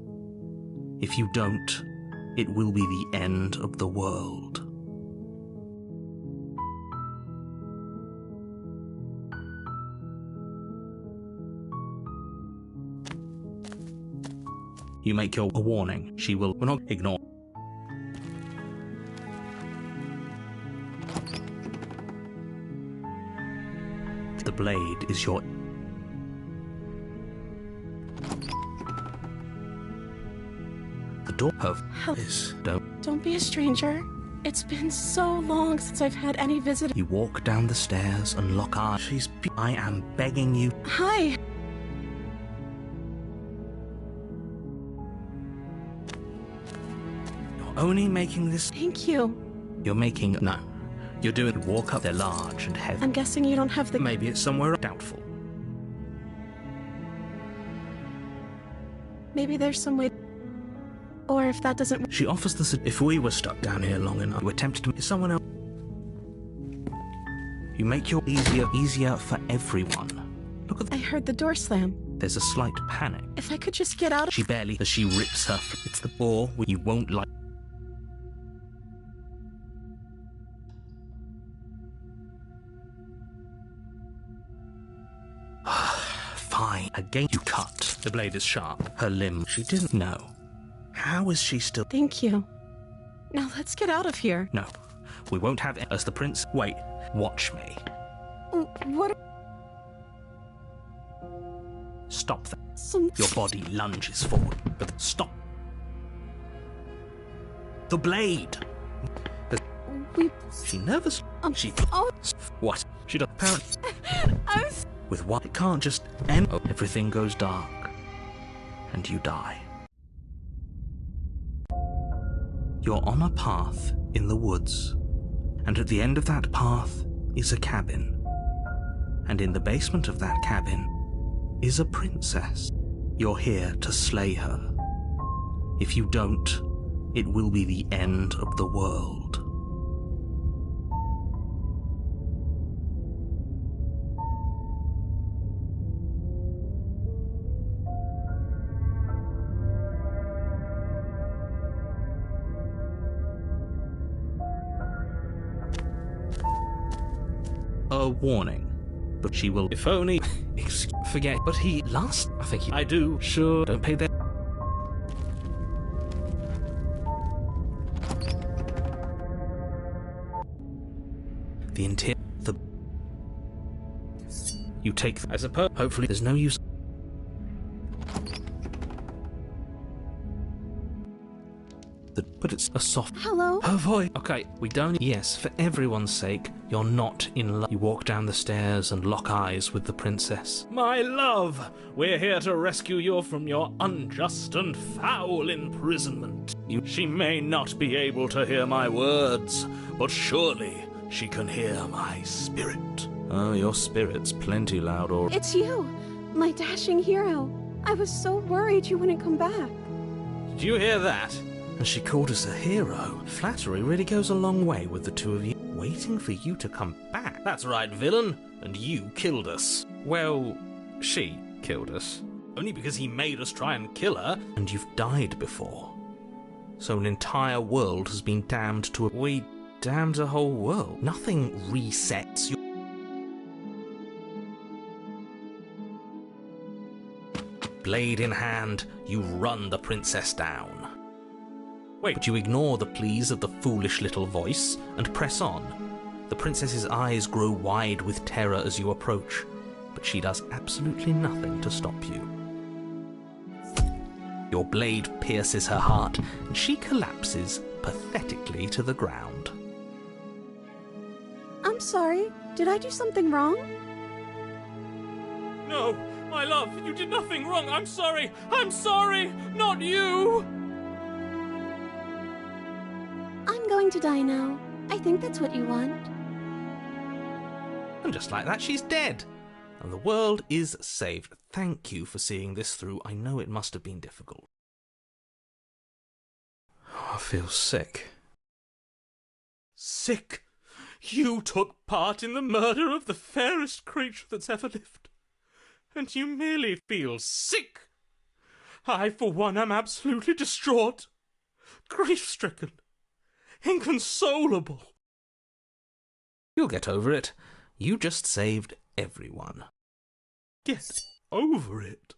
If you don't, it will be the end of the world. You make your a warning. She will not ignore. The blade is your... The door of... is... Don't be a stranger. It's been so long since I've had any visitors. You walk down the stairs and lock eyes. I am begging you. Hi. You're only making this... Thank you. You're making... No. You're doing... Walk up. They're large and heavy. I'm guessing you don't have the... Maybe it's somewhere doubtful. Maybe there's some way... Or if that doesn't... She offers the... If we were stuck down here long enough, we're tempted to... Someone else... You make your easier for everyone. Look at... I heard the door slam. There's a slight panic. If I could just get out of... She barely... As she rips her... It's the door you won't like... Fine. Again you cut. The blade is sharp. Her limb. She didn't know. How is she still... Thank you. Now let's get out of here. No. We won't have it as the prince... Wait. Watch me. What... Stop that. Some... Your body lunges forward. But stop. The blade. We... She nervous. She... Oh... What? She does... Apparently... I'm... With what? It can't just end. Oh, everything goes dark. And you die. You're on a path in the woods. And at the end of that path is a cabin. And in the basement of that cabin is a princess. You're here to slay her. If you don't, it will be the end of the world. A warning, but she will... If only... Forget, but he... Last... I think he... I do. Sure. Don't pay that... The interior... The... You take... I suppose... Hopefully there's no use... But it's a soft... Hello? Her voice... Okay, we don't... Yes, for everyone's sake, you're not in love. You walk down the stairs and lock eyes with the princess. My love, we're here to rescue you from your unjust and foul imprisonment. She may not be able to hear my words, but surely she can hear my spirit. Oh, your spirit's plenty loud, or... It's you, my dashing hero. I was so worried you wouldn't come back. Did you hear that? And she called us a hero. Flattery really goes a long way with the two of you. Waiting for you to come back. That's right, villain. And you killed us. Well, she killed us. Only because he made us try and kill her. And you've died before. So an entire world has been damned to a... We damned a whole world. Nothing resets your... Blade in hand, you run the princess down. Wait, but you ignore the pleas of the foolish little voice and press on. The princess's eyes grow wide with terror as you approach, but she does absolutely nothing to stop you. Your blade pierces her heart, and she collapses pathetically to the ground. I'm sorry. Did I do something wrong? No, my love, you did nothing wrong. I'm sorry. I'm sorry. Not you. I'm going to die now. I think that's what you want. And just like that, she's dead. And the world is saved. Thank you for seeing this through. I know it must have been difficult. Oh, I feel sick. Sick? You took part in the murder of the fairest creature that's ever lived. and you merely feel sick. I, for one, am absolutely distraught, grief-stricken, inconsolable. You'll get over it. You just saved everyone. Get over it?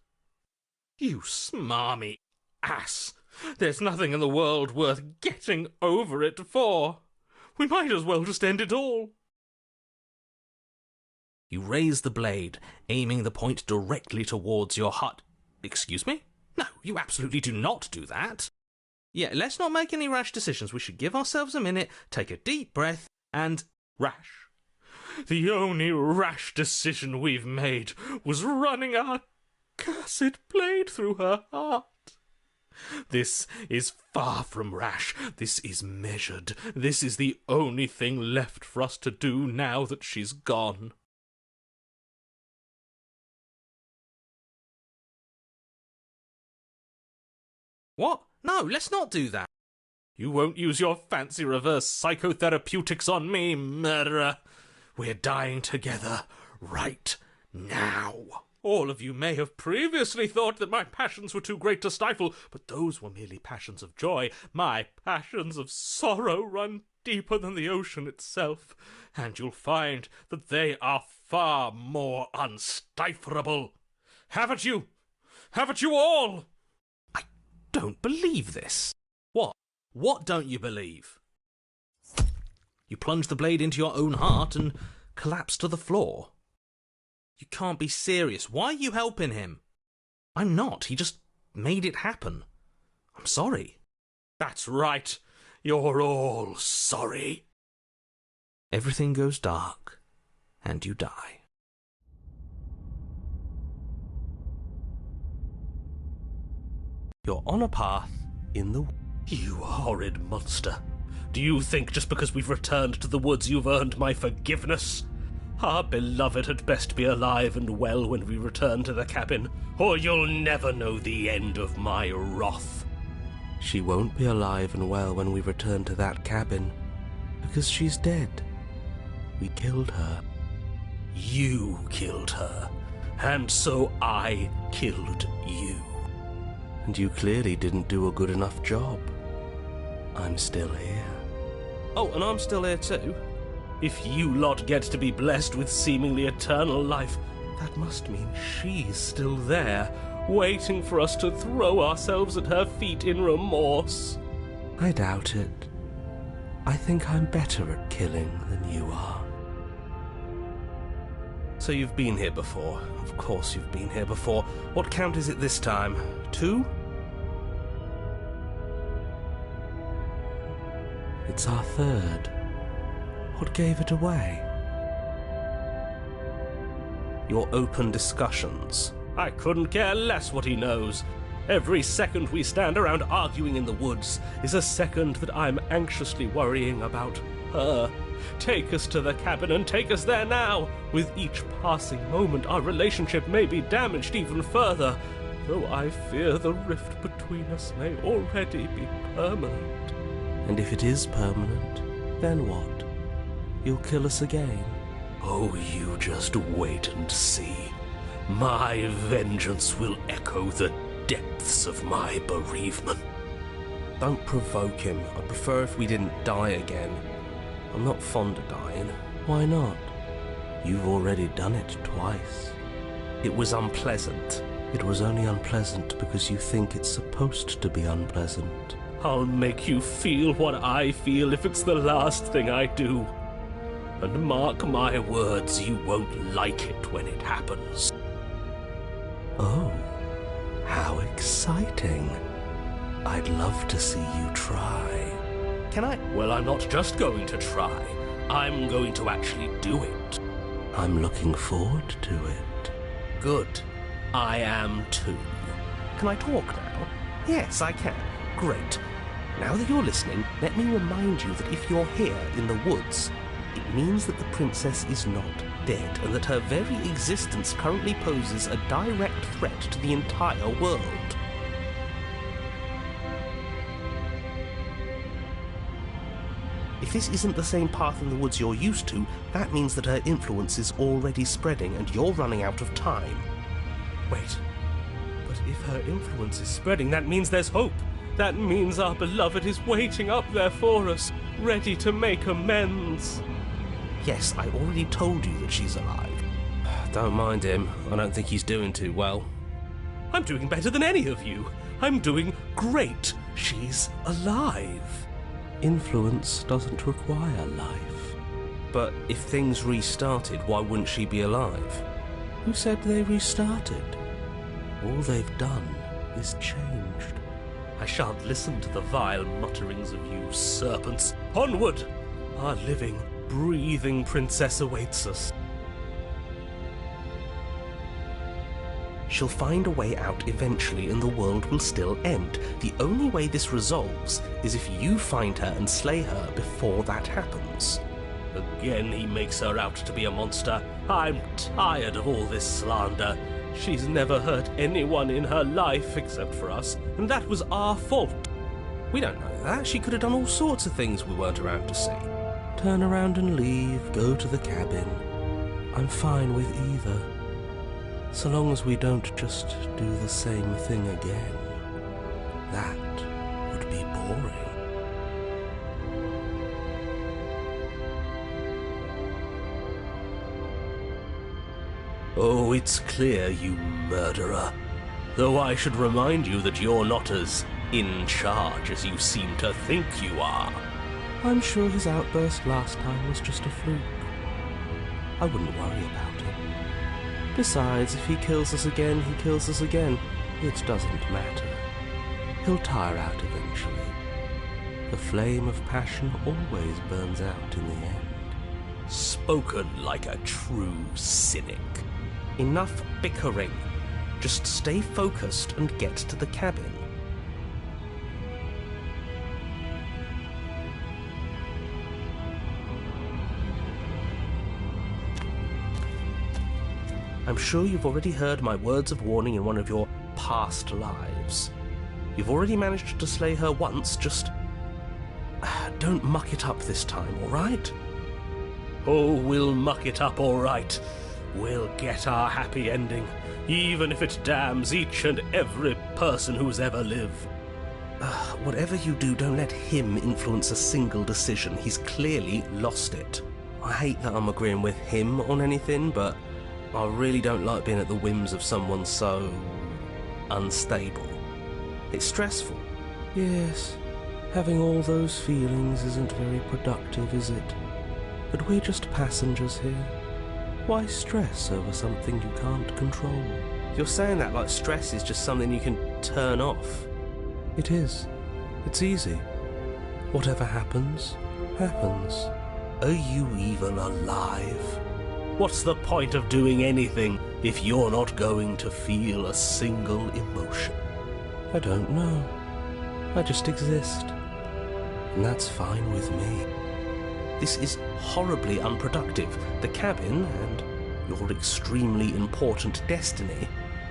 You smarmy ass. There's nothing in the world worth getting over it for. We might as well just end it all. You raise the blade, aiming the point directly towards your heart. Excuse me? No, you absolutely do not do that. Yeah, let's not make any rash decisions. We should give ourselves a minute, take a deep breath, and... Rash. The only rash decision we've made was running our cursed blade through her heart. This is far from rash. This is measured. This is the only thing left for us to do now that she's gone. What? No, let's not do that. You won't use your fancy reverse psychotherapeutics on me, murderer. We're dying together right now. All of you may have previously thought that my passions were too great to stifle, but those were merely passions of joy. My passions of sorrow run deeper than the ocean itself, and you'll find that they are far more unstiflable. Haven't you? Haven't you all? I don't believe this. What? What don't you believe? You plunge the blade into your own heart and collapse to the floor. You can't be serious. Why are you helping him? I'm not. He just made it happen. I'm sorry. That's right. You're all sorry. Everything goes dark, and you die. You're on a path in the... You horrid monster. Do you think just because we've returned to the woods you've earned my forgiveness? Our beloved had best be alive and well when we return to the cabin, or you'll never know the end of my wrath. She won't be alive and well when we return to that cabin, because she's dead. We killed her. You killed her, and so I killed you. And you clearly didn't do a good enough job. I'm still here. Oh, and I'm still here too. If you lot get to be blessed with seemingly eternal life, that must mean she's still there, waiting for us to throw ourselves at her feet in remorse. I doubt it. I think I'm better at killing than you are. So you've been here before. Of course you've been here before. What count is it this time? 2? It's our 3rd. What gave it away? Your open discussions. I couldn't care less what he knows. Every second we stand around arguing in the woods is a second that I'm anxiously worrying about her. Take us to the cabin and take us there now. With each passing moment, our relationship may be damaged even further, though I fear the rift between us may already be permanent. And if it is permanent, then what? You'll kill us again? Oh, you just wait and see. My vengeance will echo the depths of my bereavement. Don't provoke him. I'd prefer if we didn't die again. I'm not fond of dying. Why not? You've already done it twice. It was unpleasant. It was only unpleasant because you think it's supposed to be unpleasant. I'll make you feel what I feel if it's the last thing I do. And mark my words, you won't like it when it happens. Oh, how exciting. I'd love to see you try. Can I? Well, I'm not just going to try. I'm going to actually do it. I'm looking forward to it. Good. I am too. Can I talk now? Yes, I can. Great. Now that you're listening, let me remind you that if you're here in the woods, it means that the princess is not dead, and that her very existence currently poses a direct threat to the entire world. If this isn't the same path in the woods you're used to, that means that her influence is already spreading and you're running out of time. Wait. But if her influence is spreading, that means there's hope. That means our beloved is waiting up there for us, ready to make amends. Yes, I already told you that she's alive. Don't mind him. I don't think he's doing too well. I'm doing better than any of you. I'm doing great. She's alive. Influence doesn't require life. But if things restarted, why wouldn't she be alive? Who said they restarted? All they've done is changed. I shan't listen to the vile mutterings of you serpents. Onward! Our living, breathing princess awaits us. She'll find a way out eventually and the world will still end. The only way this resolves is if you find her and slay her before that happens. Again he makes her out to be a monster. I'm tired of all this slander. She's never hurt anyone in her life except for us, and that was our fault. We don't know that. She could have done all sorts of things we weren't around to see. Turn around and leave, go to the cabin. I'm fine with either. So long as we don't just do the same thing again. That would be boring. Oh, it's clear, you murderer. Though I should remind you that you're not as in charge as you seem to think you are. I'm sure his outburst last time was just a fluke. I wouldn't worry about it. Besides, if he kills us again, he kills us again. It doesn't matter. He'll tire out eventually. The flame of passion always burns out in the end. Spoken like a true cynic. Enough bickering. Just stay focused and get to the cabin. I'm sure you've already heard my words of warning in one of your past lives. You've already managed to slay her once, just don't muck it up this time, all right? Oh, we'll muck it up all right. We'll get our happy ending, even if it damns each and every person who's ever lived. Whatever you do, don't let him influence a single decision. He's clearly lost it. I hate that I'm agreeing with him on anything, but I really don't like being at the whims of someone so unstable. It's stressful. Yes, having all those feelings isn't very productive, is it? But we're just passengers here. Why stress over something you can't control? You're saying that like stress is just something you can turn off. It is. It's easy. Whatever happens, happens. Are you even alive? What's the point of doing anything if you're not going to feel a single emotion? I don't know. I just exist. And that's fine with me. This is horribly unproductive. The cabin and your extremely important destiny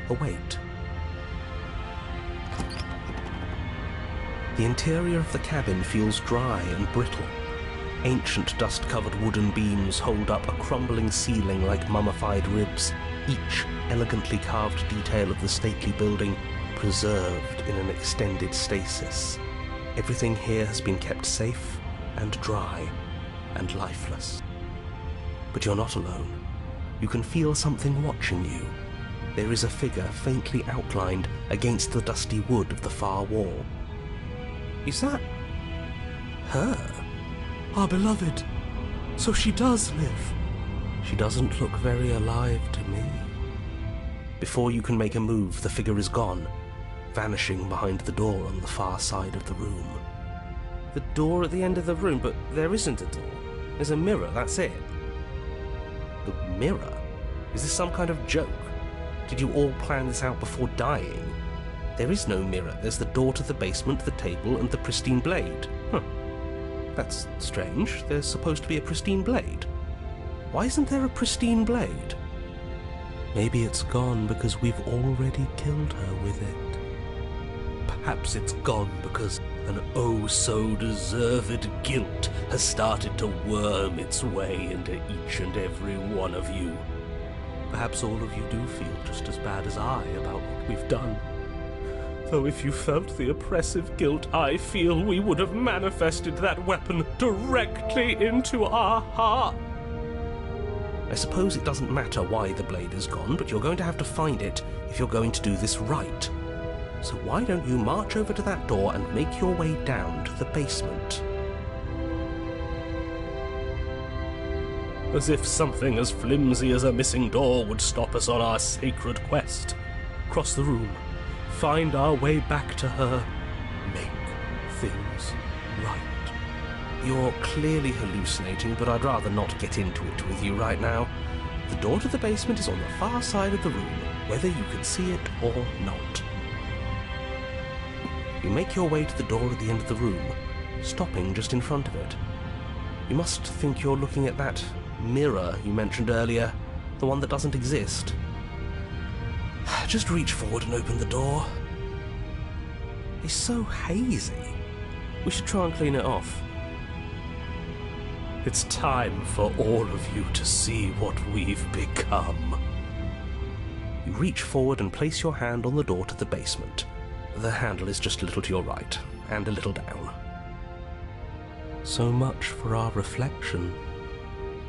await. The interior of the cabin feels dry and brittle. Ancient dust-covered wooden beams hold up a crumbling ceiling like mummified ribs, each elegantly carved detail of the stately building preserved in an extended stasis. Everything here has been kept safe and dry and lifeless. But you're not alone. You can feel something watching you. There is a figure faintly outlined against the dusty wood of the far wall. Is that her? Our beloved. So she does live. She doesn't look very alive to me. Before you can make a move, the figure is gone, vanishing behind the door on the far side of the room. The door at the end of the room, but there isn't a door. There's a mirror, that's it. The mirror? Is this some kind of joke? Did you all plan this out before dying? There is no mirror. There's the door to the basement, the table, and the pristine blade. Huh. That's strange. There's supposed to be a pristine blade. Why isn't there a pristine blade? Maybe it's gone because we've already killed her with it. Perhaps it's gone because an oh-so-deserved guilt has started to worm its way into each and every one of you. Perhaps all of you do feel just as bad as I about what we've done. Though if you felt the oppressive guilt I feel, we would have manifested that weapon directly into our heart. I suppose it doesn't matter why the blade is gone, but you're going to have to find it if you're going to do this right. So why don't you march over to that door and make your way down to the basement? As if something as flimsy as a missing door would stop us on our sacred quest. Cross the room, find our way back to her, make things right. You're clearly hallucinating, but I'd rather not get into it with you right now. The door to the basement is on the far side of the room, whether you can see it or not. You make your way to the door at the end of the room, stopping just in front of it. You must think you're looking at that mirror you mentioned earlier, the one that doesn't exist. Just reach forward and open the door. It's so hazy. We should try and clean it off. It's time for all of you to see what we've become. You reach forward and place your hand on the door to the basement. The handle is just a little to your right, and a little down. So much for our reflection.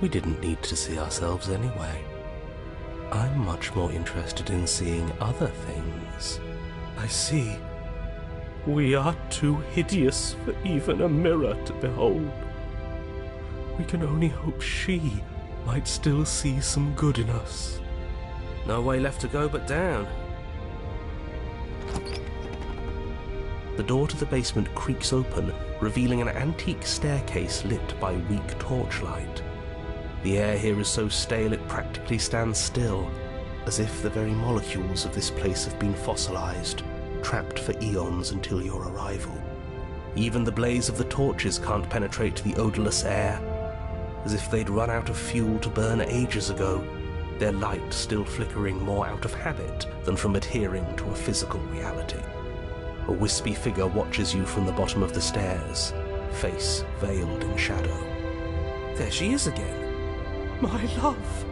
We didn't need to see ourselves anyway. I'm much more interested in seeing other things. I see. We are too hideous for even a mirror to behold. We can only hope she might still see some good in us. No way left to go but down. The door to the basement creaks open, revealing an antique staircase lit by weak torchlight. The air here is so stale it practically stands still, as if the very molecules of this place have been fossilized, trapped for eons until your arrival. Even the blaze of the torches can't penetrate the odorless air, as if they'd run out of fuel to burn ages ago, their light still flickering more out of habit than from adhering to a physical reality. A wispy figure watches you from the bottom of the stairs, face veiled in shadow. There she is again. My love!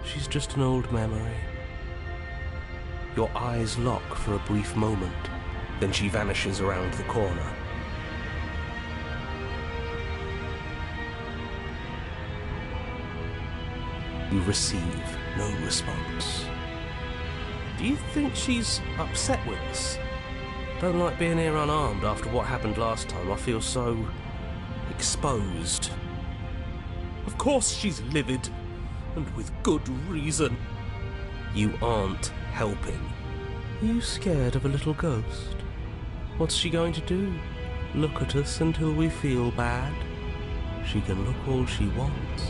She's just an old memory. Your eyes lock for a brief moment, then she vanishes around the corner. You receive no response. Do you think she's upset with us? Don't like being here unarmed after what happened last time. I feel so exposed. Of course she's livid, and with good reason. You aren't helping. Are you scared of a little ghost? What's she going to do? Look at us until we feel bad? She can look all she wants.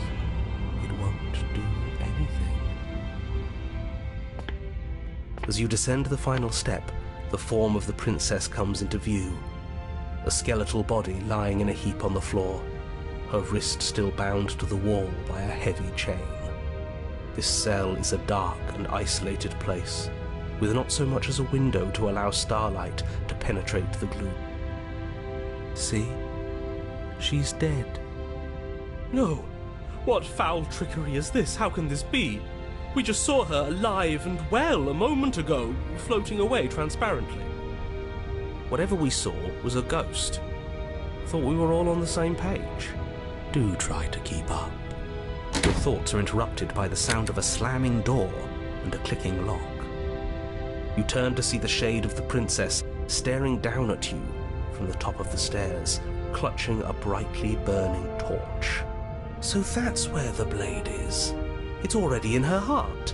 It won't do anything. As you descend the final step, the form of the princess comes into view. A skeletal body lying in a heap on the floor, her wrist still bound to the wall by a heavy chain. This cell is a dark and isolated place, with not so much as a window to allow starlight to penetrate the gloom. See? She's dead. No! What foul trickery is this? How can this be? We just saw her alive and well a moment ago, floating away transparently. Whatever we saw was a ghost. Thought we were all on the same page. Do try to keep up. Your thoughts are interrupted by the sound of a slamming door and a clicking lock. You turn to see the shade of the princess staring down at you from the top of the stairs, clutching a brightly burning torch. So that's where the blade is. It's already in her heart.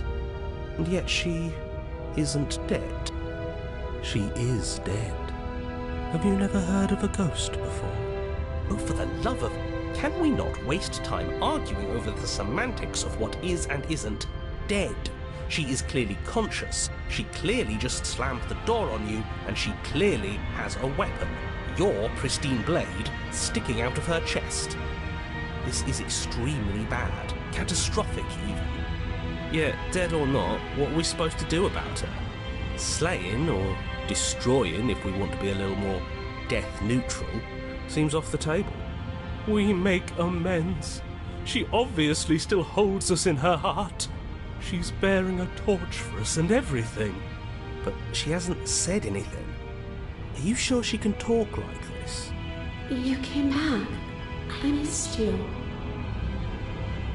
And yet she isn't dead. She is dead. Have you never heard of a ghost before? Oh, for the love of... Can we not waste time arguing over the semantics of what is and isn't dead? She is clearly conscious. She clearly just slammed the door on you, and she clearly has a weapon. Your pristine blade sticking out of her chest. This is extremely bad. Catastrophic, even. Yet, dead or not, what are we supposed to do about her? Slaying, or destroying, if we want to be a little more death-neutral, seems off the table. We make amends. She obviously still holds us in her heart. She's bearing a torch for us and everything. But she hasn't said anything. Are you sure she can talk like this? You came back. I missed you.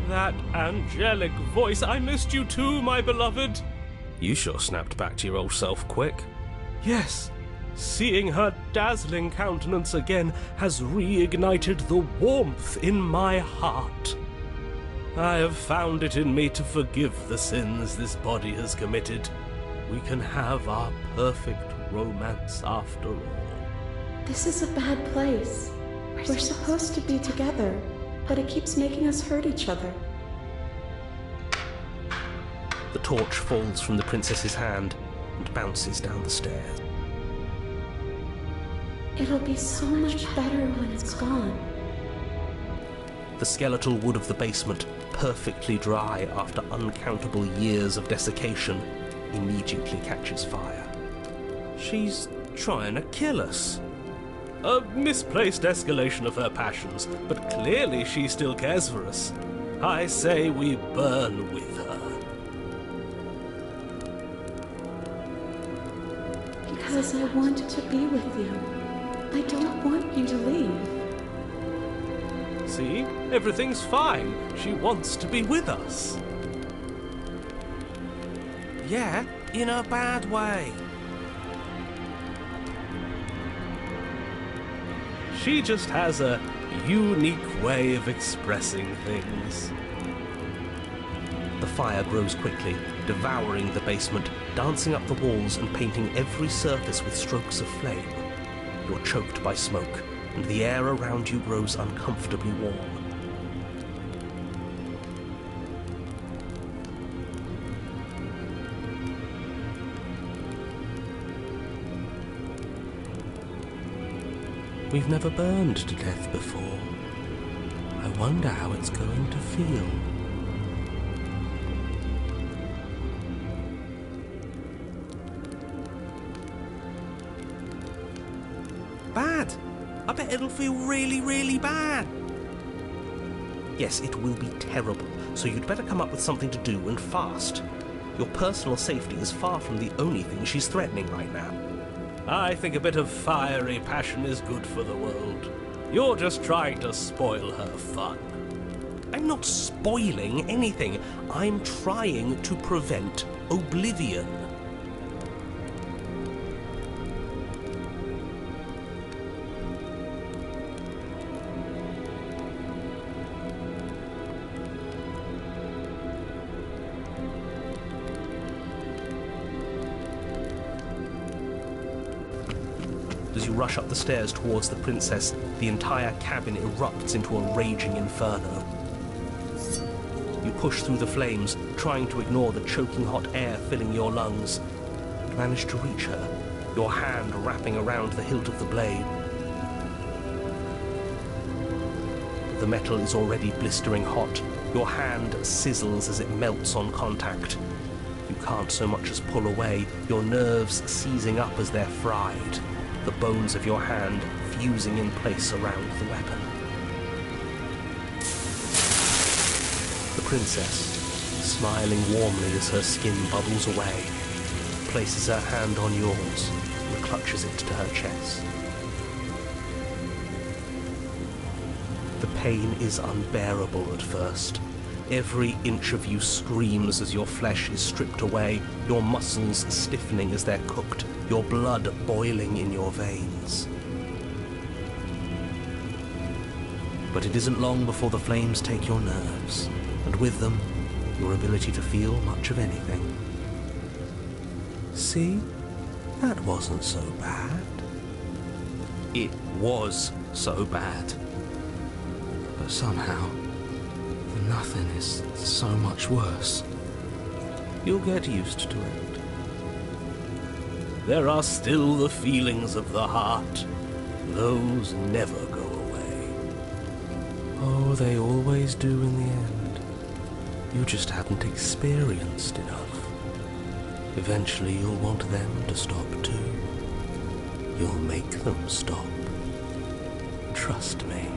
That angelic voice, I missed you too, my beloved. You sure snapped back to your old self quick. Yes, seeing her dazzling countenance again has reignited the warmth in my heart. I have found it in me to forgive the sins this body has committed. We can have our perfect romance after all. This is a bad place. We're supposed to be together, but it keeps making us hurt each other. The torch falls from the princess's hand and bounces down the stairs. It'll be so much better when it's gone. The skeletal wood of the basement, perfectly dry after uncountable years of desiccation, immediately catches fire. She's trying to kill us. A misplaced escalation of her passions, but clearly she still cares for us. I say we burn with her. Because I want to be with you. I don't want you to leave. See? Everything's fine. She wants to be with us. Yeah, in a bad way. She just has a unique way of expressing things. The fire grows quickly, devouring the basement, dancing up the walls and painting every surface with strokes of flame. You're choked by smoke, and the air around you grows uncomfortably warm. We've never burned to death before. I wonder how it's going to feel. Bad! I bet it'll feel really, really bad. Yes, it will be terrible, so you'd better come up with something to do and fast. Your personal safety is far from the only thing she's threatening right now. I think a bit of fiery passion is good for the world. You're just trying to spoil her fun. I'm not spoiling anything. I'm trying to prevent oblivion. As you rush up the stairs towards the princess, the entire cabin erupts into a raging inferno. You push through the flames, trying to ignore the choking hot air filling your lungs, and manage to reach her, your hand wrapping around the hilt of the blade. The metal is already blistering hot. Your hand sizzles as it melts on contact. You can't so much as pull away, your nerves seizing up as they're fried, the bones of your hand fusing in place around the weapon. The princess, smiling warmly as her skin bubbles away, places her hand on yours and clutches it to her chest. The pain is unbearable at first. Every inch of you screams as your flesh is stripped away, your muscles stiffening as they're cooked, your blood boiling in your veins. But it isn't long before the flames take your nerves, and with them, your ability to feel much of anything. See? That wasn't so bad. It was so bad. But somehow, the nothing is so much worse. You'll get used to it. There are still the feelings of the heart. Those never go away. Oh, they always do in the end. You just haven't experienced enough. Eventually you'll want them to stop too. You'll make them stop. Trust me.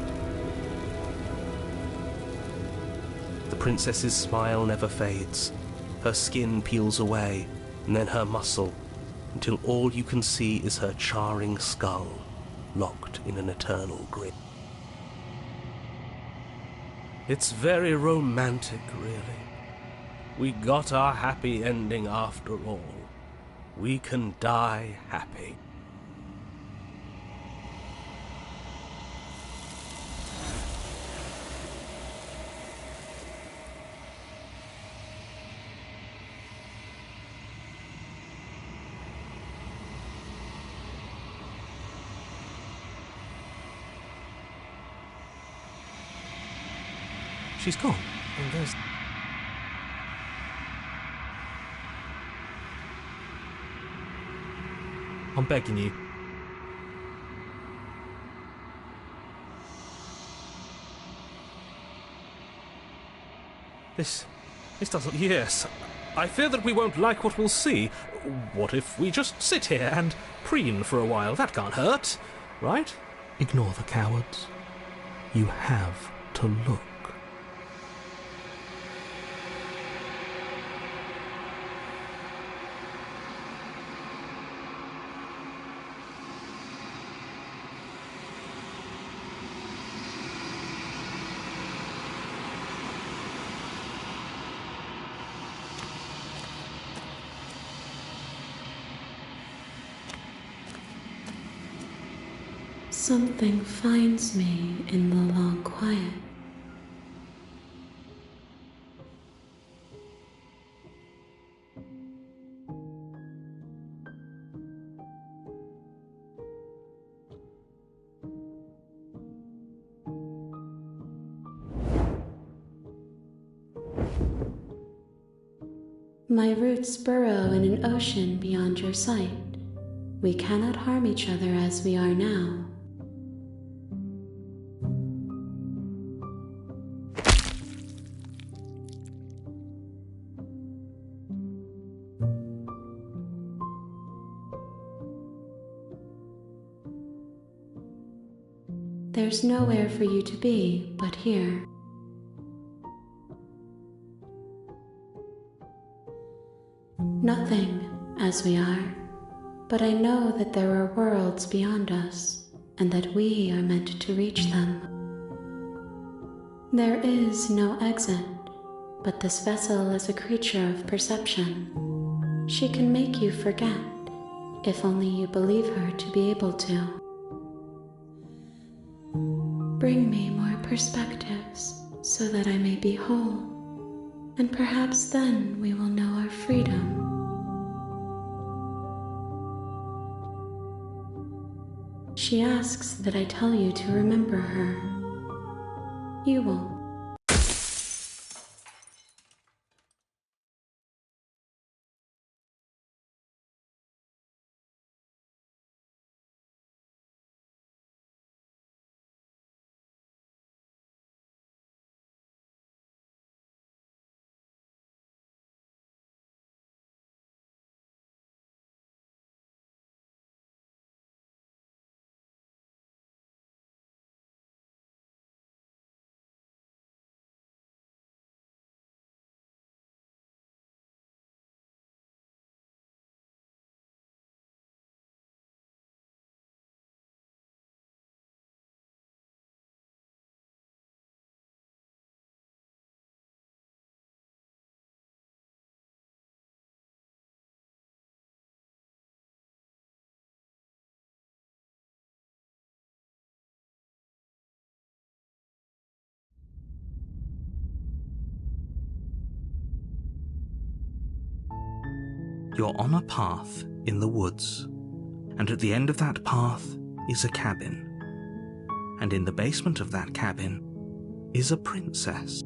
The princess's smile never fades. Her skin peels away, and then her muscle, until all you can see is her charring skull, locked in an eternal grip. It's very romantic, really. We got our happy ending after all. We can die happy. She's gone, and there's... I'm begging you. This doesn't... Yes, I fear that we won't like what we'll see. What if we just sit here and preen for a while? That can't hurt, right? Ignore the cowards. You have to look. Something finds me in the long quiet. My roots burrow in an ocean beyond your sight. We cannot harm each other as we are now. There's nowhere for you to be but here. Nothing, as we are, but I know that there are worlds beyond us, and that we are meant to reach them. There is no exit, but this vessel is a creature of perception. She can make you forget, if only you believe her to be able to. Bring me more perspectives, so that I may be whole, and perhaps then we will know our freedom. She asks that I tell you to remember her. You won't. You're on a path in the woods, and at the end of that path is a cabin. And in the basement of that cabin is a princess.